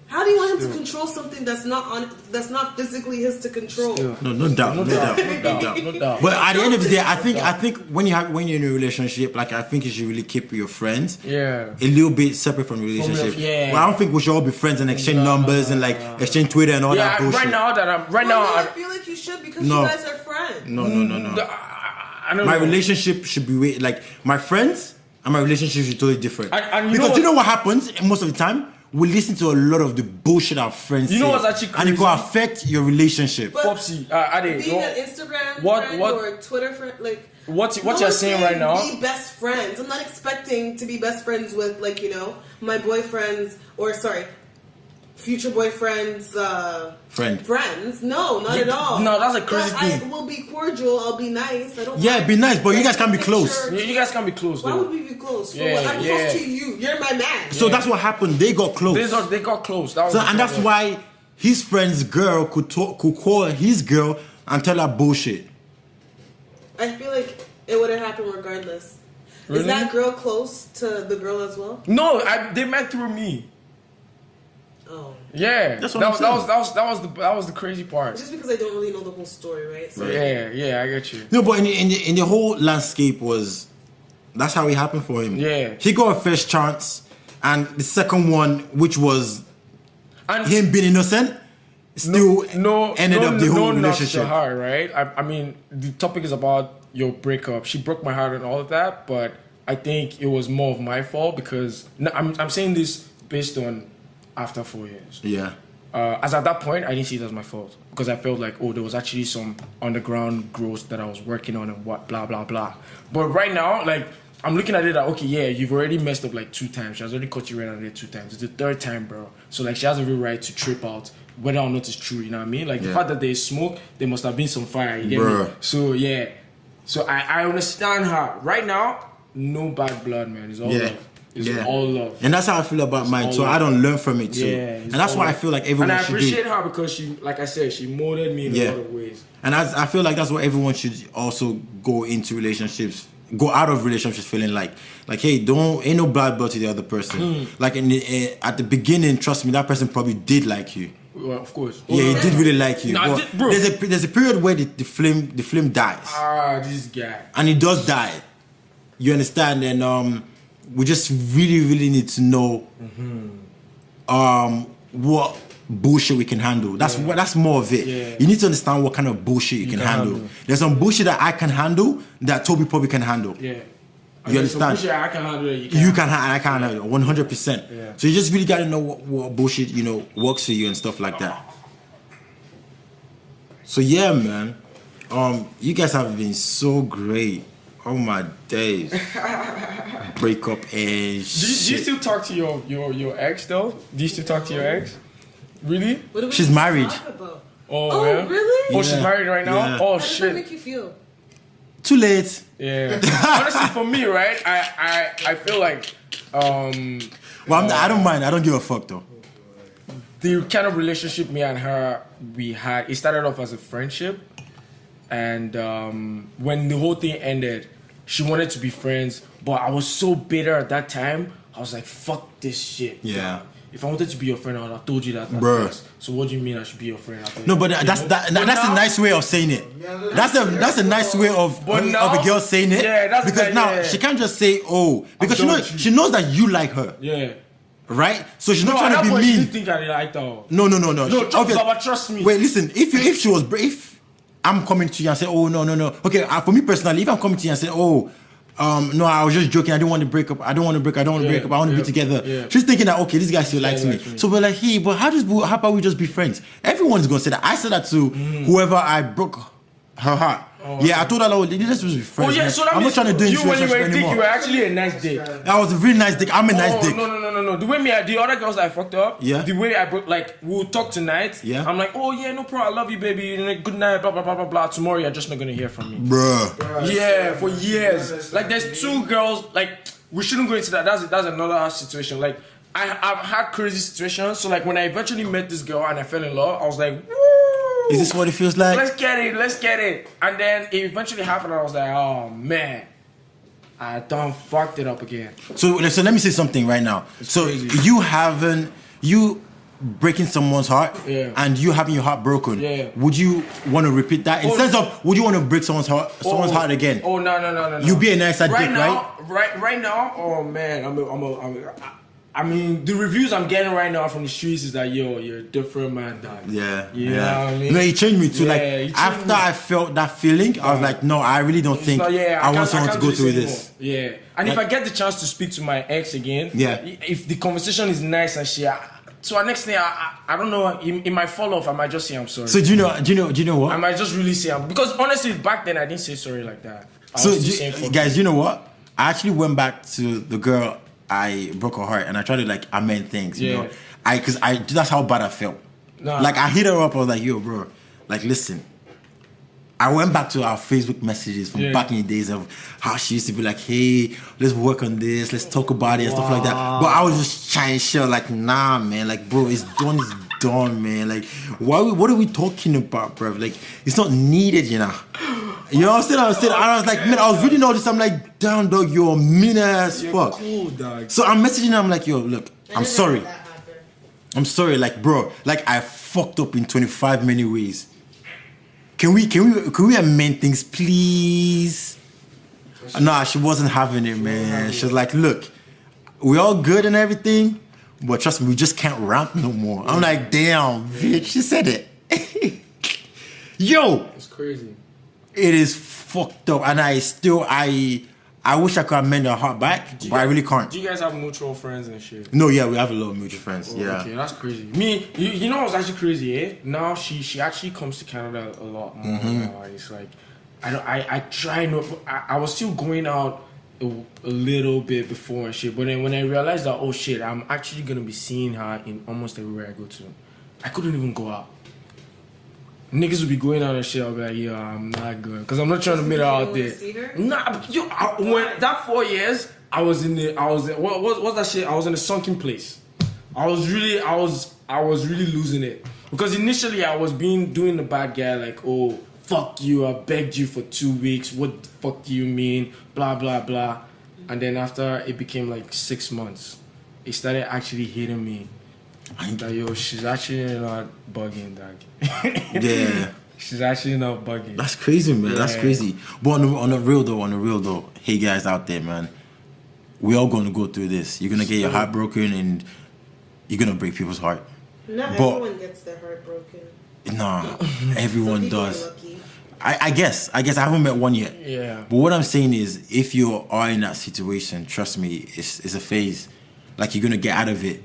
Speaker 3: How do you want him to control something that's not physically his to control?
Speaker 2: Still.
Speaker 1: No doubt.
Speaker 2: No doubt.
Speaker 1: But at the end of the day, I think when you're in a relationship, like I think you should really keep your friends
Speaker 2: Yeah.
Speaker 1: a little bit separate from the relationship.
Speaker 2: yeah.
Speaker 1: Well, I don't think we should all be friends and exchange numbers and like exchange Twitter and all that bullshit.
Speaker 2: Right now,
Speaker 3: I feel like you should because
Speaker 1: No.
Speaker 3: you guys are friends.
Speaker 1: No.
Speaker 2: I don't
Speaker 1: My
Speaker 2: know.
Speaker 1: relationship should be like my friends and my relationship should be totally different.
Speaker 2: And you
Speaker 1: because
Speaker 2: know
Speaker 1: you know what happens most of the time? We listen to a lot of the bullshit our friends say.
Speaker 2: You know what's actually
Speaker 1: and it
Speaker 2: crazy?
Speaker 1: can affect your relationship.
Speaker 3: But
Speaker 2: Popsy,
Speaker 3: being an Instagram
Speaker 2: what-
Speaker 3: friend
Speaker 2: what-
Speaker 3: or a Twitter friend, like
Speaker 2: what
Speaker 3: no
Speaker 2: you're
Speaker 3: one's
Speaker 2: saying right now?
Speaker 3: Be best friends. I'm not expecting to be best friends with my boyfriends or future boyfriends. Friends. No, not at all.
Speaker 2: No, that's a crazy
Speaker 3: But
Speaker 2: thing.
Speaker 3: I will be cordial. I'll be nice. I don't.
Speaker 1: Yeah,
Speaker 3: mind.
Speaker 1: be nice, but you guys can't be
Speaker 3: Make
Speaker 1: close.
Speaker 3: sure-
Speaker 2: You guys can be close
Speaker 3: Why
Speaker 2: though.
Speaker 3: would we be close? For
Speaker 2: Yeah,
Speaker 3: what? I'm
Speaker 2: yeah.
Speaker 3: close to you. You're my man.
Speaker 1: So that's what happened. They got close.
Speaker 2: They got close. That was
Speaker 1: So,
Speaker 2: the
Speaker 1: and that's
Speaker 2: problem.
Speaker 1: why his friend's girl could call his girl and tell her bullshit.
Speaker 3: I feel like it would have happened regardless.
Speaker 2: Really?
Speaker 3: Is that girl close to the girl as well?
Speaker 2: No, they met through me.
Speaker 3: Oh.
Speaker 2: Yeah,
Speaker 1: That's what I'm saying.
Speaker 2: that was the crazy part.
Speaker 3: Just because I don't really know the whole story, right? So
Speaker 2: Yeah, I get you.
Speaker 1: No, but in the whole landscape that's how it happened for him.
Speaker 2: Yeah.
Speaker 1: He got a first chance, and the second one, which was
Speaker 2: And
Speaker 1: him being innocent, still ended up the whole relationship.
Speaker 2: To her, right? I mean, the topic is about your breakup. She broke my heart and all of that, but I think it was more of my fault because I'm saying this based on after 4 years.
Speaker 1: Yeah.
Speaker 2: As at that point, I didn't see it as my fault because I felt like, there was actually some underground growth that I was working on and what, blah, blah, blah. But right now, like, I'm looking at it like, okay, yeah, you've already messed up like 2 times. She has already caught you red-handed 2 times. It's the 3rd time, bro. So, like, she has every right to trip out whether or not it's true, you know what I mean? Like, the fact that there's smoke, there must have been some fire, you get me?
Speaker 1: Bruh.
Speaker 2: So, yeah. So, I understand her. Right now, no bad blood, man. It's all love. It's all love.
Speaker 1: And that's how I feel about mine. So
Speaker 2: all
Speaker 1: I don't learn from it too.
Speaker 2: Yeah,
Speaker 1: and that's why I feel like everyone
Speaker 2: and I
Speaker 1: should
Speaker 2: appreciate
Speaker 1: do.
Speaker 2: her because she, like I said, she molded me in a lot of ways.
Speaker 1: And I feel like that's what everyone should also go out of relationships feeling like hey, ain't no bad blood to the other person. Like at the beginning, trust me, that person probably did like you.
Speaker 2: Well, of course.
Speaker 1: Yeah, he did really like you.
Speaker 2: Nah,
Speaker 1: But
Speaker 2: bro.
Speaker 1: there's a period where the flame dies.
Speaker 2: This guy.
Speaker 1: And it does die. You understand? And we just really, really need to know what bullshit we can handle. That's more of it.
Speaker 2: Yeah.
Speaker 1: You need to understand what kind of bullshit you can handle. There's some bullshit that I can handle that Toby probably can handle.
Speaker 2: Yeah.
Speaker 1: You understand?
Speaker 2: So I can handle it.
Speaker 1: You can handle, I can't handle it 100%.
Speaker 2: Yeah.
Speaker 1: So you just really gotta know what bullshit works for you and stuff like that. So yeah, man, you guys have been so great. Oh my days. Breakup and
Speaker 2: Do you
Speaker 1: shit.
Speaker 2: still talk to your ex though? Do you still talk to your ex? Really?
Speaker 3: What do we
Speaker 1: She's
Speaker 3: talk
Speaker 1: married.
Speaker 3: about?
Speaker 2: Oh,
Speaker 3: Oh,
Speaker 2: yeah?
Speaker 3: really?
Speaker 2: Oh, she's
Speaker 1: Yeah.
Speaker 2: married right now?
Speaker 1: Yeah.
Speaker 2: Oh,
Speaker 3: How does that
Speaker 2: shit.
Speaker 3: make you feel?
Speaker 1: Too late.
Speaker 2: Yeah. Honestly, for me, right, I feel like
Speaker 1: Well, I don't mind. I don't give a fuck though.
Speaker 2: the kind of relationship me and her we had, it started off as a friendship, and when the whole thing ended, she wanted to be friends, but I was so bitter at that time. I was like, fuck this shit.
Speaker 1: Yeah.
Speaker 2: If I wanted to be your friend, I would have told you that. at
Speaker 1: Bruh.
Speaker 2: first. So what do you mean I should be your friend?
Speaker 1: No, but that's
Speaker 2: But
Speaker 1: that's a
Speaker 2: now-
Speaker 1: nice way of saying it. That's a nice way of
Speaker 2: But now-
Speaker 1: a girl saying it.
Speaker 2: Yeah, that's
Speaker 1: because
Speaker 2: like,
Speaker 1: now
Speaker 2: yeah.
Speaker 1: she can't just say oh because
Speaker 2: done with you.
Speaker 1: she knows that you like her,
Speaker 2: Yeah.
Speaker 1: right? So she's not
Speaker 2: No, at
Speaker 1: trying
Speaker 2: that
Speaker 1: to be
Speaker 2: point, she
Speaker 1: mean.
Speaker 2: didn't think I liked her.
Speaker 1: No.
Speaker 2: No,
Speaker 1: She-
Speaker 2: Baba, trust me.
Speaker 1: Wait, listen. If she was if I'm coming to you and say oh no. Okay, for me personally, if I'm coming to you and say oh. No, I was just joking. I didn't want to break up. I don't want to break up. I want to be together.
Speaker 2: Yeah.
Speaker 1: She's thinking that okay, this guy still likes me.
Speaker 2: likes me.
Speaker 1: So we're like, hey, but how about we just be friends? Everyone's gonna say that. I said that to whoever I broke her heart. Yeah, I told her, like, let's just be
Speaker 2: Oh
Speaker 1: friends.
Speaker 2: yeah,
Speaker 1: man.
Speaker 2: so that
Speaker 1: I'm
Speaker 2: means
Speaker 1: not trying to do
Speaker 2: you when you
Speaker 1: intuition
Speaker 2: were a dick,
Speaker 1: anymore.
Speaker 2: you were actually a nice dick.
Speaker 1: I was a really nice dick. I'm a nice dick.
Speaker 2: No. The way the other girls that I fucked up,
Speaker 1: Yeah.
Speaker 2: the way I broke, like, we'll talk tonight.
Speaker 1: Yeah.
Speaker 2: I'm like, oh yeah, no problem, I love you, baby. Good night, blah blah blah blah blah. Tomorrow you're just not gonna hear from me.
Speaker 1: Bruh.
Speaker 2: Yeah, for years. Like, there's two girls. Like, we shouldn't go into that. That's another situation. Like, I've had crazy situations. So like, when I eventually met this girl and I fell in love, I was like, woo!
Speaker 1: Is this what it feels like?
Speaker 2: Let's get it. And then it eventually happened. And I was like, oh man, I done fucked it up again.
Speaker 1: So let me say something right now. So
Speaker 2: crazy.
Speaker 1: you breaking someone's heart
Speaker 2: Yeah.
Speaker 1: and you having your heart broken.
Speaker 2: Yeah.
Speaker 1: Would you want to repeat that? In
Speaker 2: Oh.
Speaker 1: sense of would you want to break someone's heart heart again?
Speaker 2: Oh no.
Speaker 1: You be a nicer dick,
Speaker 2: now, right now. Oh man, I mean, the reviews I'm getting right now from the streets is that you're a different man, dog.
Speaker 1: Yeah.
Speaker 2: You know what I mean?
Speaker 1: No, he changed me too.
Speaker 2: Yeah,
Speaker 1: Like
Speaker 2: he changed
Speaker 1: after
Speaker 2: me.
Speaker 1: I felt that feeling, I was like, no, I really don't think
Speaker 2: No, yeah,
Speaker 1: I want
Speaker 2: can't-
Speaker 1: someone to
Speaker 2: can't
Speaker 1: go
Speaker 2: do
Speaker 1: through
Speaker 2: anymore.
Speaker 1: this.
Speaker 2: Yeah, and if I get the chance to speak to my ex again,
Speaker 1: Yeah.
Speaker 2: if the conversation is nice and shit, so our next thing, I don't know, in my fall off, I might just say I'm sorry.
Speaker 1: So do you know what?
Speaker 2: I might just really say because honestly, back then I didn't say sorry like that. I
Speaker 1: So,
Speaker 2: was just saying fuck
Speaker 1: guys, you know what? I actually went back to the girl I broke her heart, and I tried to like amend things. You
Speaker 2: Yeah.
Speaker 1: know, because that's how bad I felt.
Speaker 2: Nah.
Speaker 1: Like I hit her up. I was like, "Yo, bro, like listen." I went back to our Facebook messages from
Speaker 2: Yeah.
Speaker 1: back in the days of how she used to be like, "Hey, let's work on this, let's talk about it and stuff like that." But I was just trying to share, like, "Nah, man, like, bro, it's done, man. Like, what are we talking about, bro? Like, it's not needed, you know." You know what I'm saying? I was like, man, I was reading all this. I'm like, damn, dog, you're mean as fuck.
Speaker 2: cool, dog.
Speaker 1: So I'm messaging her. I'm like, yo, look, I'm
Speaker 3: didn't
Speaker 1: sorry.
Speaker 3: know that happened.
Speaker 1: I'm sorry, like, bro, like I fucked up in 25 many ways. Can we amend things, please? Nah, she wasn't having it, man. She was like, look, we're all good and everything, but trust me, we just can't rap no more. I'm like, damn, bitch, she said it. Yo,
Speaker 2: It's crazy.
Speaker 1: it is fucked up, and I wish I could amend her heart back, but I really can't.
Speaker 2: Do you guys have mutual friends and shit?
Speaker 1: No, yeah, we have a lot of mutual friends. Yeah.
Speaker 2: Okay, that's crazy. Me, you know what's actually crazy, eh? Now she actually comes to Canada a lot more now. It's like I try not. I was still going out a little bit before and shit, but then when I realized that, oh shit, I'm actually gonna be seeing her in almost everywhere I go to, I couldn't even go out. Niggas would be going out and shit. I'll be like, yo, I'm not going because I'm not trying to meet her out there.
Speaker 3: See her?
Speaker 2: Nah, yo, when that 4 years, what's that shit? I was in a sunken place. I was really losing it because initially I was doing the bad guy, like, oh fuck you, I begged you for 2 weeks. What the fuck do you mean? Blah blah blah. And then after it became like 6 months, it started actually hitting me. That yo, she's actually not bugging, dog.
Speaker 1: Yeah.
Speaker 2: She's actually not bugging.
Speaker 1: That's crazy, man. That's
Speaker 2: Yeah.
Speaker 1: crazy. But on the real though, hey guys out there, man, we all gonna go through this. You're gonna get your heart broken and you're gonna break people's heart.
Speaker 3: Not
Speaker 1: But-
Speaker 3: everyone gets their heart broken.
Speaker 1: Nah,
Speaker 3: Some
Speaker 1: everyone
Speaker 3: people are
Speaker 1: does.
Speaker 3: lucky.
Speaker 1: I guess I haven't met one yet.
Speaker 2: Yeah.
Speaker 1: But what I'm saying is, if you are in that situation, trust me, it's a phase. Like you're gonna get out of it.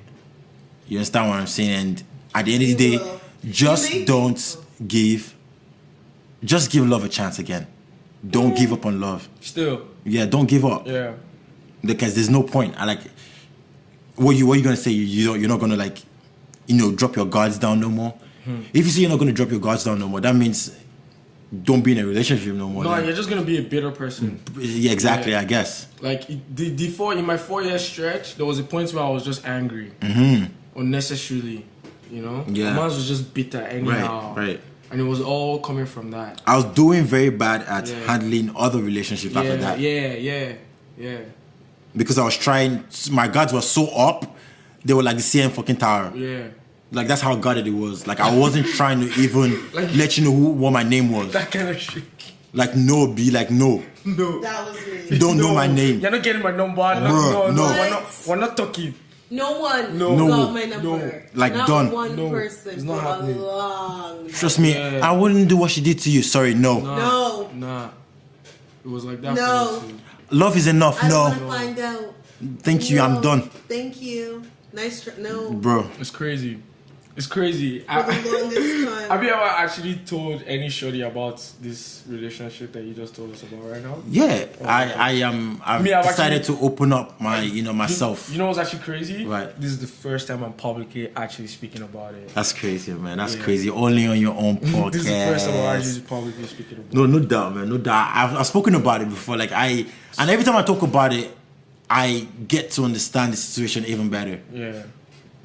Speaker 1: You understand what I'm saying? And at the end of the
Speaker 3: You
Speaker 1: day,
Speaker 3: will.
Speaker 1: just
Speaker 3: You may-
Speaker 1: don't give love a chance again. don't give up on love.
Speaker 2: Still.
Speaker 1: Yeah, don't give up.
Speaker 2: Yeah.
Speaker 1: Because there's no point. I like. What you gonna say? You're not gonna like, drop your guards down no more. If you say you're not gonna drop your guards down no more, that means don't be in a relationship no more.
Speaker 2: No, you're just gonna be a bitter person.
Speaker 1: Yeah, exactly. Yeah. I guess.
Speaker 2: Like in my 4-year stretch, there was a point where I was just angry, unnecessarily.
Speaker 1: Yeah.
Speaker 2: My mind was just bitter anyhow.
Speaker 1: Right.
Speaker 2: And it was all coming from that.
Speaker 1: I was doing very bad at handling other relationships after that.
Speaker 2: Yeah.
Speaker 1: Because I was trying, my guards were so up, they were like the CM fucking tower.
Speaker 2: Yeah.
Speaker 1: Like that's how guarded it was. Like I wasn't trying to even let you know what my name was.
Speaker 2: That kind of shit.
Speaker 1: Like no, be like no.
Speaker 2: No.
Speaker 3: That was me.
Speaker 1: You don't know my name.
Speaker 2: You're not getting my number.
Speaker 1: Bro,
Speaker 2: No. We're not talking.
Speaker 3: No one
Speaker 1: No.
Speaker 3: got my number.
Speaker 2: No.
Speaker 1: Like
Speaker 3: not
Speaker 1: done.
Speaker 3: one
Speaker 2: No.
Speaker 3: person
Speaker 2: It's
Speaker 3: for
Speaker 2: not
Speaker 3: a
Speaker 2: happening.
Speaker 3: long time.
Speaker 1: Trust me, I wouldn't do what she did to you. Sorry, no.
Speaker 3: No.
Speaker 2: Nah. It was like that
Speaker 3: No.
Speaker 2: for me too.
Speaker 1: Love is enough.
Speaker 3: I don't
Speaker 1: No.
Speaker 3: want to find out.
Speaker 1: Thank you. I'm
Speaker 3: No.
Speaker 1: done.
Speaker 3: Thank you. Nice try. No.
Speaker 1: Bro.
Speaker 2: It's crazy. It's crazy.
Speaker 3: For the longest time.
Speaker 2: Have you ever actually told any shorty about this relationship that you just told us about right now?
Speaker 1: Yeah, I've
Speaker 2: Me, I've
Speaker 1: decided
Speaker 2: actually-
Speaker 1: to open up my, myself.
Speaker 2: You know what's actually crazy?
Speaker 1: Right.
Speaker 2: This is the first time I'm publicly actually speaking about it.
Speaker 1: That's crazy, man. That's
Speaker 2: Yeah.
Speaker 1: crazy. Only on your own podcast.
Speaker 2: This is the first time I'm actually publicly speaking about
Speaker 1: No, no doubt, man. No doubt. I've spoken about it before. Like and every time I talk about it, I get to understand the situation even better.
Speaker 2: it. Yeah.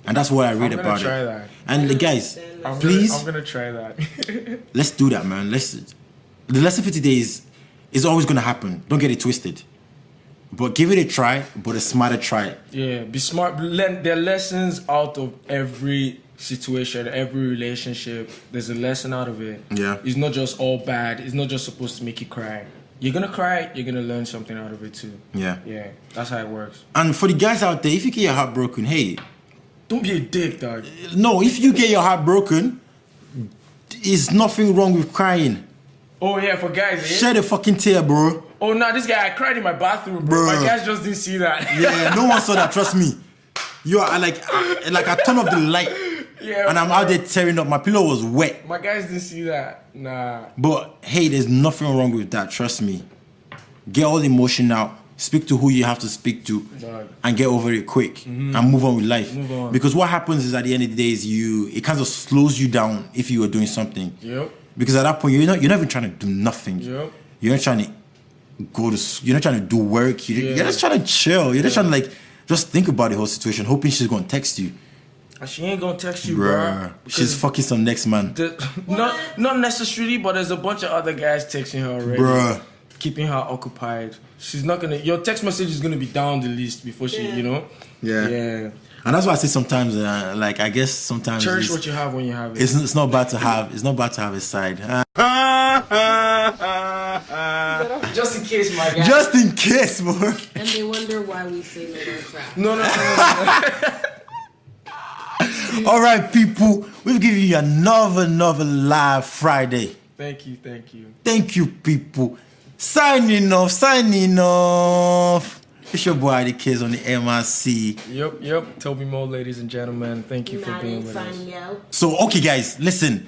Speaker 1: And that's what I read
Speaker 2: I'm gonna
Speaker 1: about
Speaker 2: try
Speaker 1: it.
Speaker 2: that.
Speaker 1: And the guys,
Speaker 2: I'm
Speaker 1: please,
Speaker 2: gonna try that.
Speaker 1: let's do that, man. The lesson for today is always gonna happen. Don't get it twisted. But give it a try, but a smarter try.
Speaker 2: Yeah, be smart. There are lessons out of every situation, every relationship. There's a lesson out of it.
Speaker 1: Yeah.
Speaker 2: It's not just all bad. It's not just supposed to make you cry. You're gonna cry. You're gonna learn something out of it too.
Speaker 1: Yeah.
Speaker 2: Yeah, that's how it works.
Speaker 1: And for the guys out there, if you get your heart broken, hey,
Speaker 2: Don't be a dick, dog.
Speaker 1: no, if you get your heart broken, there's nothing wrong with crying.
Speaker 2: Oh yeah, for guys. Eh?
Speaker 1: Shed a fucking tear, bro.
Speaker 2: Oh no, this guy, I cried in my bathroom, bro.
Speaker 1: Bruh.
Speaker 2: My guys just didn't see that.
Speaker 1: Yeah, no one saw that. Trust me. You are like I turn off the light,
Speaker 2: Yeah,
Speaker 1: and I'm out there tearing up. My pillow was wet.
Speaker 2: My guys didn't see that. Nah.
Speaker 1: But hey, there's nothing wrong with that. Trust me. Get all the emotion out. Speak to who you have to speak to,
Speaker 2: Dog.
Speaker 1: and get over it quick and move on with life.
Speaker 2: Move on.
Speaker 1: Because what happens is at the end of the day is it kind of slows you down if you were doing something.
Speaker 2: Yep.
Speaker 1: Because at that point you're not even trying to do nothing.
Speaker 2: Yep.
Speaker 1: You're not trying to you're not trying to do work. You're just trying to chill. You're just trying to just think about the whole situation, hoping she's gonna text you.
Speaker 2: And she ain't gonna text you,
Speaker 1: Bruh.
Speaker 2: bro.
Speaker 1: She's fucking some next man.
Speaker 2: Not necessarily, but there's a bunch of other guys texting her already.
Speaker 1: Bruh.
Speaker 2: Keeping her occupied. She's not gonna. Your text message is gonna be down the list before she,
Speaker 1: Yeah.
Speaker 2: Yeah.
Speaker 1: And that's why I say sometimes, I guess sometimes
Speaker 2: Cherish what you have when you have it.
Speaker 1: it's not bad to have. It's not bad to have a side.
Speaker 2: Just in case, my guy.
Speaker 1: Just in case, bro.
Speaker 3: And they wonder why we say men are trash.
Speaker 2: No.
Speaker 1: All right, people, we've given you another live Friday.
Speaker 2: Thank you.
Speaker 1: Thank you, people. Signing off. It's your boy Adecares on the MRC.
Speaker 2: Yep. TobyMo, ladies and gentlemen. Thank you for being with us.
Speaker 1: So, okay, guys, listen.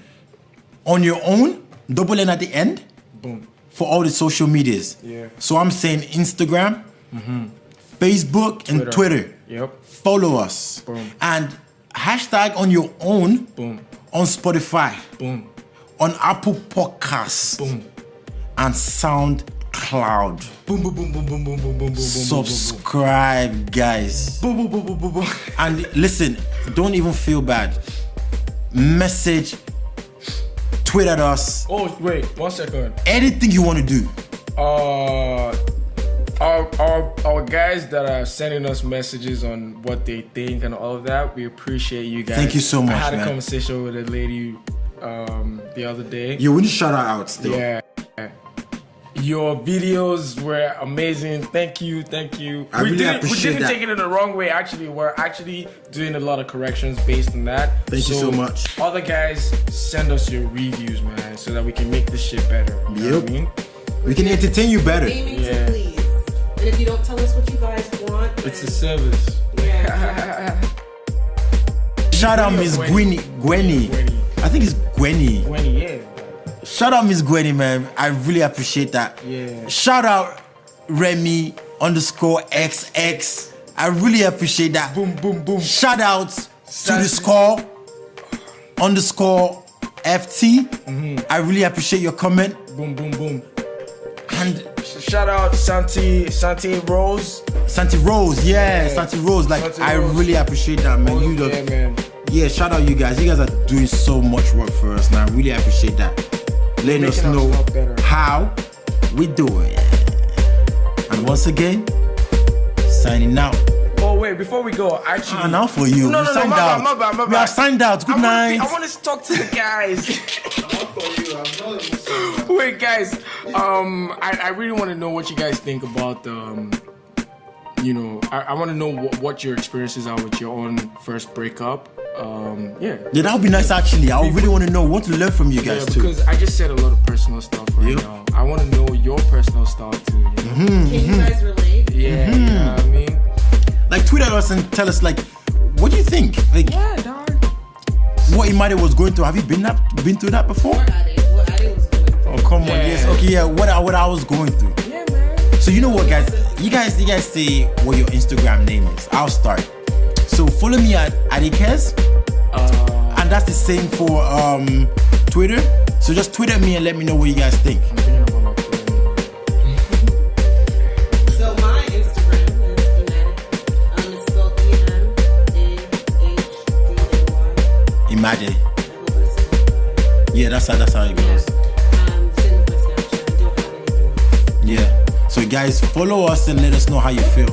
Speaker 1: On your own, double N at the end.
Speaker 2: Boom.
Speaker 1: For all the social medias.
Speaker 2: Yeah.
Speaker 1: So I'm saying Instagram, Facebook, and Twitter.
Speaker 2: Yep.
Speaker 1: Follow us.
Speaker 2: Boom.
Speaker 1: And hashtag on your own.
Speaker 2: Boom.
Speaker 1: On Spotify.
Speaker 2: Boom.
Speaker 1: On Apple Podcasts.
Speaker 2: Boom.
Speaker 1: And SoundCloud.
Speaker 2: Boom. Boom.
Speaker 1: Subscribe, guys.
Speaker 2: Boom.
Speaker 1: And listen, don't even feel bad. Message, tweet at us.
Speaker 2: Oh wait, 1 second.
Speaker 1: Anything you want to do.
Speaker 2: Our guys that are sending us messages on what they think and all of that, we appreciate you guys.
Speaker 1: Thank you so much,
Speaker 2: I had a
Speaker 1: man.
Speaker 2: conversation with a lady the other day.
Speaker 1: Yeah, we need to shout her out still.
Speaker 2: Yeah. Your videos were amazing. Thank you.
Speaker 1: I really appreciate
Speaker 2: we didn't
Speaker 1: that.
Speaker 2: take it in the wrong way. Actually, we're actually doing a lot of corrections based on that.
Speaker 1: Thank you so much.
Speaker 2: Other guys, send us your reviews, man, so that we can make this shit better. You know what I mean?
Speaker 1: We can entertain you better.
Speaker 3: Aiming
Speaker 2: Yeah.
Speaker 3: to please. And if you don't tell us what you guys want,
Speaker 2: It's a
Speaker 3: then-
Speaker 2: service.
Speaker 3: Yeah.
Speaker 1: Shout out Miss Gwenny.
Speaker 2: Gwenny.
Speaker 1: I think it's Gwenny.
Speaker 2: Gwenny, yeah.
Speaker 1: Shout out Miss Gwenny, man. I really appreciate that.
Speaker 2: Yeah.
Speaker 1: Shout out Remy_XX. I really appreciate that.
Speaker 2: Boom, boom, boom.
Speaker 1: Shout out to the score_FT. I really appreciate your comment.
Speaker 2: Boom, boom, boom.
Speaker 1: And
Speaker 2: shout out Santi Rose.
Speaker 1: Santi Rose, yeah. Santi Rose. Like,
Speaker 2: Santi
Speaker 1: I
Speaker 2: Rose.
Speaker 1: really appreciate that, man.
Speaker 2: Yeah, man.
Speaker 1: Yeah, shout out you guys. You guys are doing so much work for us, and I really appreciate that. Letting us
Speaker 2: Making
Speaker 1: know
Speaker 2: us look better.
Speaker 1: how we do it. And once again, signing out.
Speaker 2: Oh wait, before we go, actually.
Speaker 1: Now for you.
Speaker 2: No,
Speaker 1: We
Speaker 2: no,
Speaker 1: signed
Speaker 2: my
Speaker 1: out.
Speaker 2: bad.
Speaker 1: We have signed out. Good night.
Speaker 2: I want to talk to the guys.
Speaker 4: Not for you. I'm not even saying that.
Speaker 2: Wait, guys. I really want to know what you guys think about I want to know what your experiences are with your own first breakup. Yeah,
Speaker 1: that would be nice actually. I really want to know. Want to learn from you guys too.
Speaker 2: because I just said a lot of personal stuff right now. I want to know your personal stuff too. You know?
Speaker 3: Can you guys relate?
Speaker 2: Yeah, you know what I mean.
Speaker 1: Like, tweet at us and tell us, like, what do you think? Like,
Speaker 2: Yeah, dog.
Speaker 1: what Imade was going through. Have you been through that before?
Speaker 3: What Ade was going through.
Speaker 1: Oh, come on.
Speaker 2: Yeah.
Speaker 1: Yes. Okay. Yeah. What I was going through.
Speaker 2: Yeah, man.
Speaker 1: So you know what, guys? You guys say what your Instagram name is. I'll start. So follow me at Adecares, and that's the same for Twitter. So just tweet at me and let me know what you guys think.
Speaker 2: I'm thinking about my Twitter.
Speaker 3: So my Instagram is Imade. It's spelled E-M-A-H-D-A-Y.
Speaker 1: Imade.
Speaker 3: I hope I spelled that.
Speaker 1: Yeah, that's how it goes.
Speaker 3: Same with my Snapchat. I don't have anything.
Speaker 1: Yeah. So guys, follow us and let us know how you feel.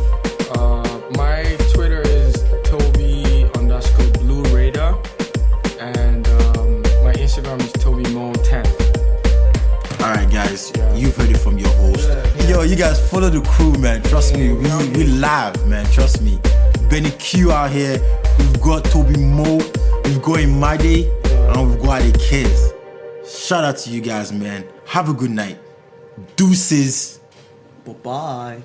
Speaker 2: My Twitter is Toby_BlueRadar, and my Instagram is TobyMo10.
Speaker 1: All right, guys, you've heard it from your host. Yo, you guys follow the crew, man. Trust me, we live, man. Trust me. Benny Q out here. We've got TobyMo. We've got Imade, and we've got Adecares. Shout out to you guys, man. Have a good night. Deuces.
Speaker 6: Bye-bye.